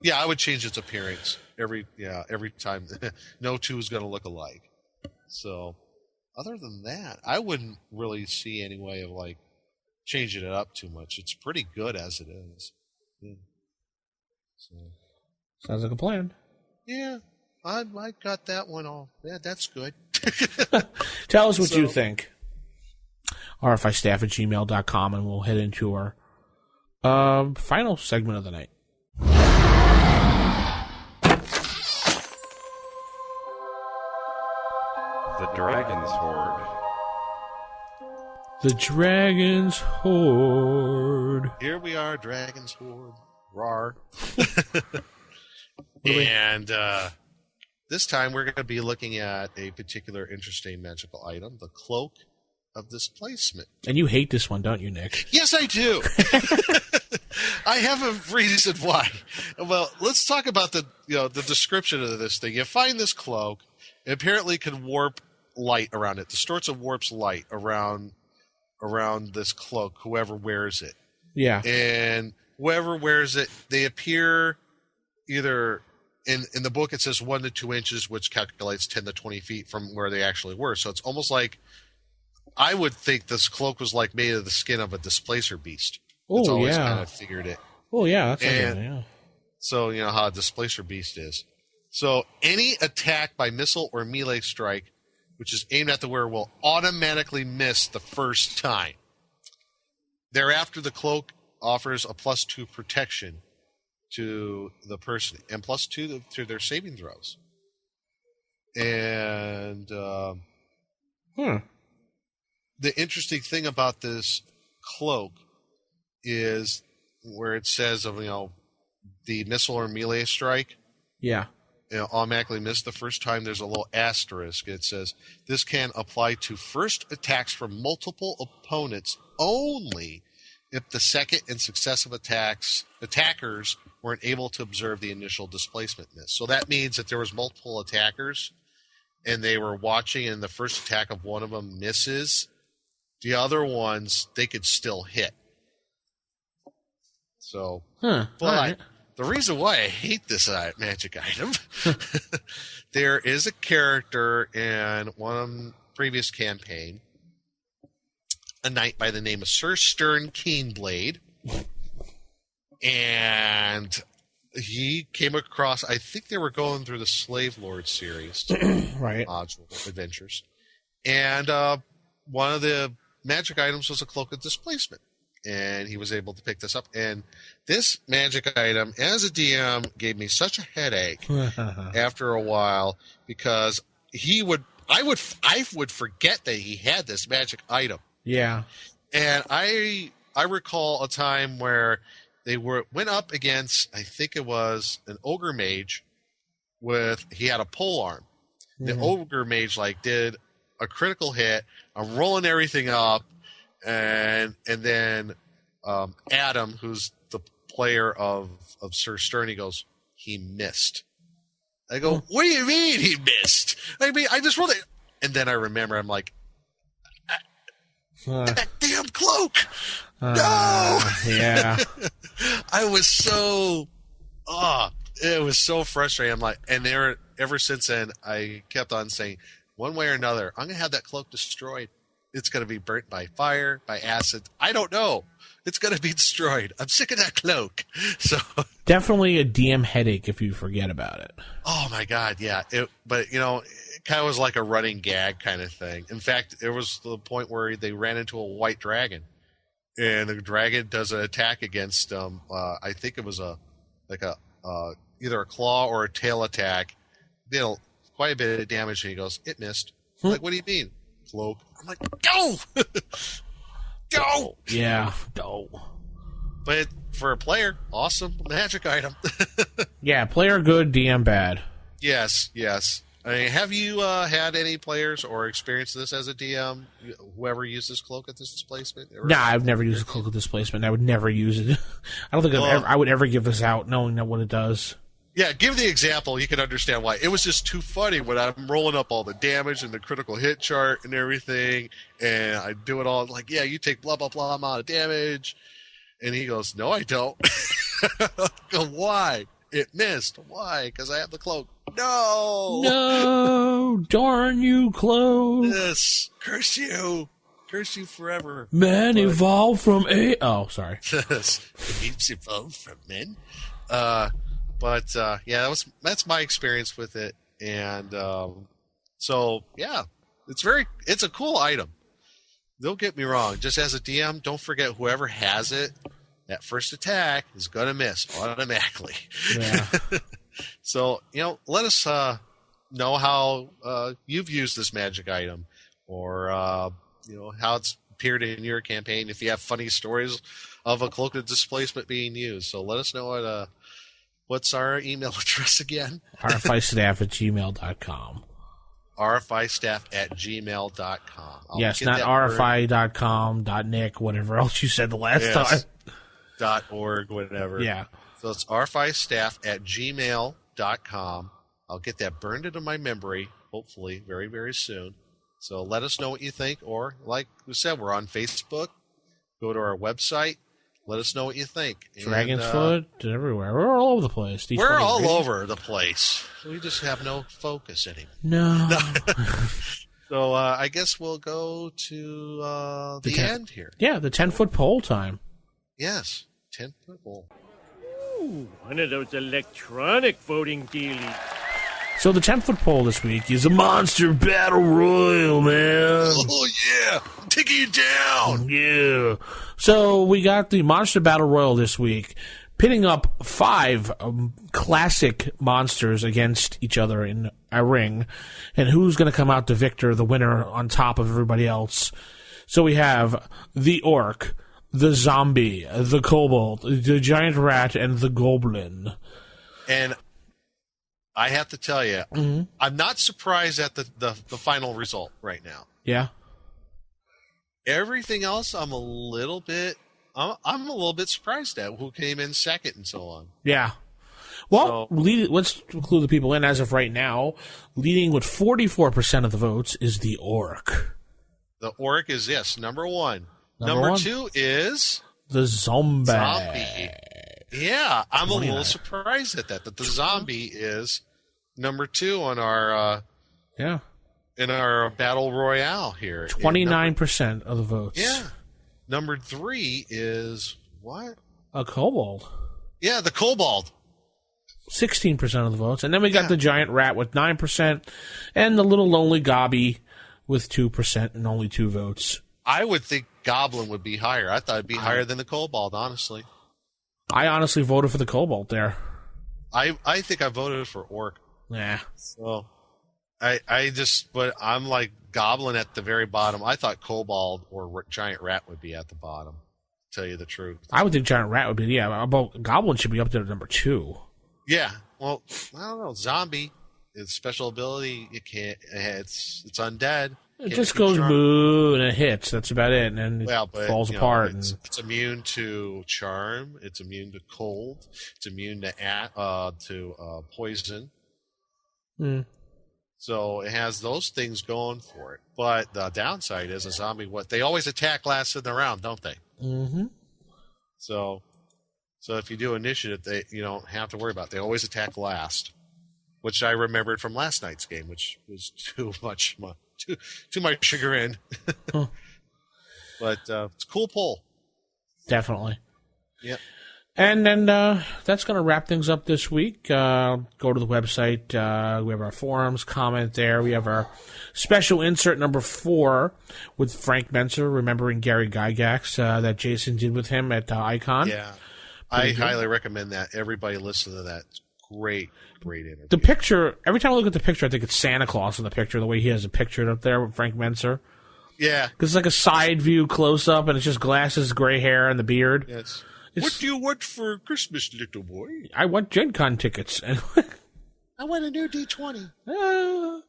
Speaker 5: Yeah, I would change its appearance every time. No two is going to look alike. So, other than that, I wouldn't really see any way of like changing it up too much. It's pretty good as it is. Yeah. So.
Speaker 3: Sounds like a plan.
Speaker 5: Yeah. I got that one all. Yeah, that's good.
Speaker 3: Tell us what you think. rfistaff@gmail.com, and we'll head into our final segment of the night.
Speaker 13: The Dragon's Horde.
Speaker 3: The Dragon's Horde.
Speaker 5: Here we are, Dragon's Horde. Rawr. And this time we're going to be looking at a particular interesting magical item, the Cloak of Displacement.
Speaker 3: And you hate this one, don't you, Nick?
Speaker 5: Yes, I do. I have a reason why. Well, let's talk about the description of this thing. You find this cloak. It apparently can warp light around it. Distorts and warps light around this cloak, whoever wears it.
Speaker 3: Yeah.
Speaker 5: And whoever wears it, they appear either in the book it says 1 to 2 inches, which calculates 10 to 20 feet from where they actually were. So it's almost like I would think this cloak was like made of the skin of a displacer beast. That's always kind of figured it.
Speaker 3: Oh yeah, that's yeah.
Speaker 5: So you know how a displacer beast is. So any attack by missile or melee strike which is aimed at the wearer will automatically miss the first time. Thereafter, the cloak offers a +2 protection to the person and +2 to their saving throws. And the interesting thing about this cloak is where it says of the missile or melee strike.
Speaker 3: Yeah.
Speaker 5: Automatically miss the first time. There's a little asterisk. It says this can apply to first attacks from multiple opponents only if the second and successive attackers weren't able to observe the initial displacement miss. So that means that there was multiple attackers and they were watching, and the first attack of one of them misses, the other ones they could still hit. So, but the reason why I hate this magic item, there is a character in one previous campaign, a knight by the name of Sir Stern Keenblade, and he came across, I think they were going through the Slave Lord series,
Speaker 3: right?
Speaker 5: Module adventures, and one of the magic items was a Cloak of Displacement. And he was able to pick this up. And this magic item, as a DM, gave me such a headache after a while because I would forget that he had this magic item.
Speaker 3: Yeah.
Speaker 5: And I recall a time where they went up against, I think it was an ogre mage he had a pole arm. The ogre mage did a critical hit. I'm rolling everything up, and then Adam, who's the player of Sir Stern, he goes, he missed. I go, what do you mean he missed? I mean, I just rolled it. And then I remember, I'm like, that damn cloak! No!
Speaker 3: Yeah.
Speaker 5: I was so, it was so frustrating. I'm like, and ever since then, I kept on saying, one way or another, I'm going to have that cloak destroyed. It's going to be burnt by fire, by acid. I don't know. It's going to be destroyed. I'm sick of that cloak. So
Speaker 3: definitely a DM headache if you forget about it.
Speaker 5: Oh my God, yeah. But it kind of was like a running gag kind of thing. In fact, there was the point where they ran into a white dragon, and the dragon does an attack against I think it was either a claw or a tail attack. Did quite a bit of damage, and he goes, "It missed." I'm like, what do you mean, cloak? I'm like, go, go.
Speaker 3: Yeah, go.
Speaker 5: But for a player, awesome magic item.
Speaker 3: Yeah, player good, DM bad.
Speaker 5: Yes. I mean, have you had any players or experienced this as a DM? Whoever used this cloak at this displacement?
Speaker 3: Nah, I've never used a cloak at displacement. I would never use it. I don't think I would ever give this out knowing what it does.
Speaker 5: Yeah, give the example. You can understand why. It was just too funny when I'm rolling up all the damage and the critical hit chart and everything, and I do it all like, yeah, you take blah, blah, blah amount of damage. And he goes, no, I don't. I go, why? It missed. Why? Because I have the cloak.
Speaker 3: No, darn you, cloak.
Speaker 5: Yes, curse you forever.
Speaker 3: Men evolve from Oh, sorry.
Speaker 5: Apes evolve from men. But yeah, that's my experience with it, and so yeah, it's a cool item. Don't get me wrong. Just as a DM, don't forget whoever has it, that first attack is gonna miss automatically.
Speaker 3: Yeah.
Speaker 5: So let us know how you've used this magic item, or how it's appeared in your campaign. If you have funny stories of a cloak of displacement being used, so let us know at what's our email address again?
Speaker 3: rfistaff@gmail.com.
Speaker 5: rfistaff@gmail.com.
Speaker 3: Yes, not rfi.com, .nick, whatever else you said the last time.
Speaker 5: .org, whatever.
Speaker 3: Yeah.
Speaker 5: So it's rfistaff@gmail.com. I'll get that burned into my memory, hopefully, very, very soon. So let us know what you think. Or, like we said, we're on Facebook. Go to our website. Let us know what you think.
Speaker 3: Dragon's Foot, everywhere. We're all over the place.
Speaker 5: We're all over the place. We just have no focus anymore.
Speaker 3: No.
Speaker 5: So I guess we'll go to the end here.
Speaker 3: Yeah, the 10-foot pole time.
Speaker 5: Yes, 10-foot pole.
Speaker 14: Ooh, one of those electronic voting dealies.
Speaker 3: So the 10-foot pole this week is a monster battle royal, man.
Speaker 5: Oh, yeah. Taking you down.
Speaker 3: Yeah. So we got the monster battle royal this week, pitting up 5 classic monsters against each other in a ring. And who's going to come out the victor, the winner, on top of everybody else? So we have the orc, the zombie, the kobold, the giant rat, and the goblin.
Speaker 5: And I have to tell you, I'm not surprised at the final result right now.
Speaker 3: Yeah.
Speaker 5: Everything else, I'm a little bit surprised at who came in second and so on.
Speaker 3: Yeah. Well, let's include the people in as of right now. Leading with 44% of the votes is the orc.
Speaker 5: The orc is, yes, number 1. Number 1? 2 is
Speaker 3: the zombie.
Speaker 5: Yeah, I'm a little surprised at that the zombie is number 2 on our in our battle royale here.
Speaker 3: 29% of the votes.
Speaker 5: Yeah. Number 3 is what?
Speaker 3: A kobold.
Speaker 5: Yeah, the kobold.
Speaker 3: 16% of the votes. And then we got the giant rat with 9% and the little lonely gobby with 2% and only 2 votes.
Speaker 5: I would think goblin would be higher. I thought it'd be higher than the kobold, honestly.
Speaker 3: I honestly voted for the kobold there.
Speaker 5: I think I voted for orc.
Speaker 3: Yeah.
Speaker 5: So, But I'm like Goblin at the very bottom. I thought Kobold or Giant Rat would be at the bottom, to tell you the truth.
Speaker 3: I would think Giant Rat would be, Goblin should be up there at number 2.
Speaker 5: Yeah, well, I don't know. Zombie, its special ability, it's undead.
Speaker 3: It just goes boo and it hits. That's about it, and then it falls apart.
Speaker 5: It's immune to charm. It's immune to cold. It's immune to poison.
Speaker 3: Mm.
Speaker 5: So it has those things going for it. But the downside is a zombie. They always attack last in the round, don't they?
Speaker 3: Mm-hmm.
Speaker 5: So if you do initiative, you don't have to worry about it. They always attack last, which I remembered from last night's game, which was too much chagrin.
Speaker 3: Huh.
Speaker 5: But it's a cool poll.
Speaker 3: Definitely.
Speaker 5: Yep.
Speaker 3: And then that's going to wrap things up this week. Go to the website. We have our forums, comment there. We have our special insert number 4 with Frank Menser, remembering Gary Gygax that Jason did with him at Icon.
Speaker 5: Yeah. I highly recommend that. Everybody listen to that. Great interview.
Speaker 3: The picture, every time I look at the picture, I think it's Santa Claus in the picture, the way he has it pictured up there with Frank Menser.
Speaker 5: Yeah.
Speaker 3: Because it's like a side view close up, and it's just glasses, gray hair, and the beard.
Speaker 5: Yes. What do you want for Christmas, little boy?
Speaker 3: I want Gen Con tickets.
Speaker 5: I want a new D20.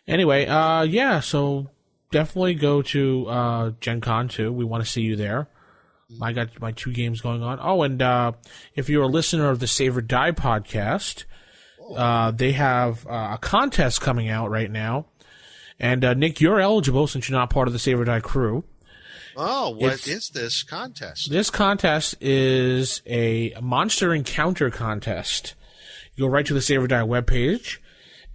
Speaker 3: Anyway, so definitely go to Gen Con 2. We want to see you there. I got my 2 games going on. Oh, and if you're a listener of the Save or Die podcast, they have a contest coming out right now. And, Nick, you're eligible since you're not part of the Save or Die crew.
Speaker 5: Oh, what is this contest?
Speaker 3: This contest is a monster encounter contest. You go right to the Save or Die webpage,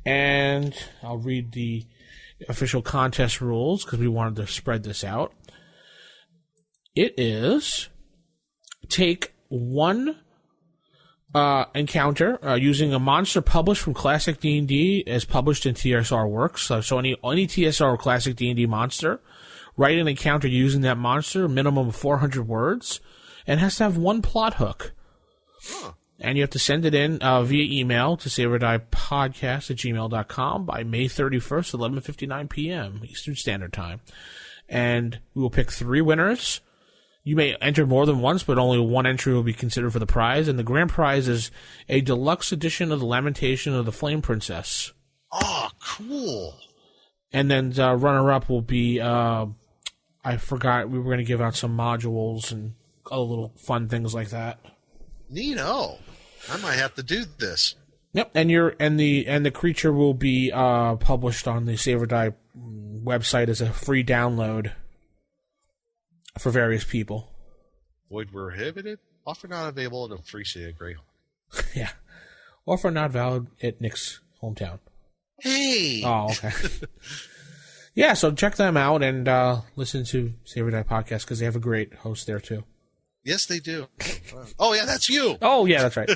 Speaker 3: and I'll read the official contest rules because we wanted to spread this out. It is take one encounter using a monster published from Classic D&D as published in TSR Works. So any TSR or Classic D&D monster, write an encounter using that monster, minimum of 400 words, and it has to have one plot hook.
Speaker 5: Huh.
Speaker 3: And you have to send it in via email to saveordiepodcast@gmail.com by May 31st, 11:59 p.m. Eastern Standard Time. And we will pick 3 winners. You may enter more than once, but only one entry will be considered for the prize. And the grand prize is a deluxe edition of The Lamentation of the Flame Princess.
Speaker 5: Oh, cool.
Speaker 3: And then runner-up will be, I forgot, we were going to give out some modules and other little fun things like that.
Speaker 5: Neato. I might have to do this.
Speaker 3: Yep, and the creature will be published on the Save or Die website as a free download for various people.
Speaker 5: Void prohibited. Offer not available in a free city of Greyhawk.
Speaker 3: Yeah. Offer not valid at Nick's hometown.
Speaker 5: Hey!
Speaker 3: Oh, okay. Yeah, so check them out and listen to Save or Die Podcast because they have a great host there too.
Speaker 5: Yes, they do. Oh, yeah, that's you.
Speaker 3: Oh, yeah, that's right.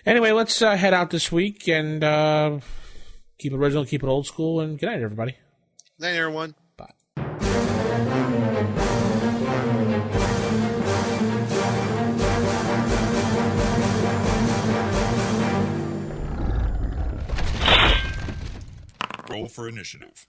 Speaker 3: Anyway, let's head out this week and keep it original, keep it old school, and good night, everybody.
Speaker 5: Night, everyone.
Speaker 3: Bye.
Speaker 2: Roll for initiative.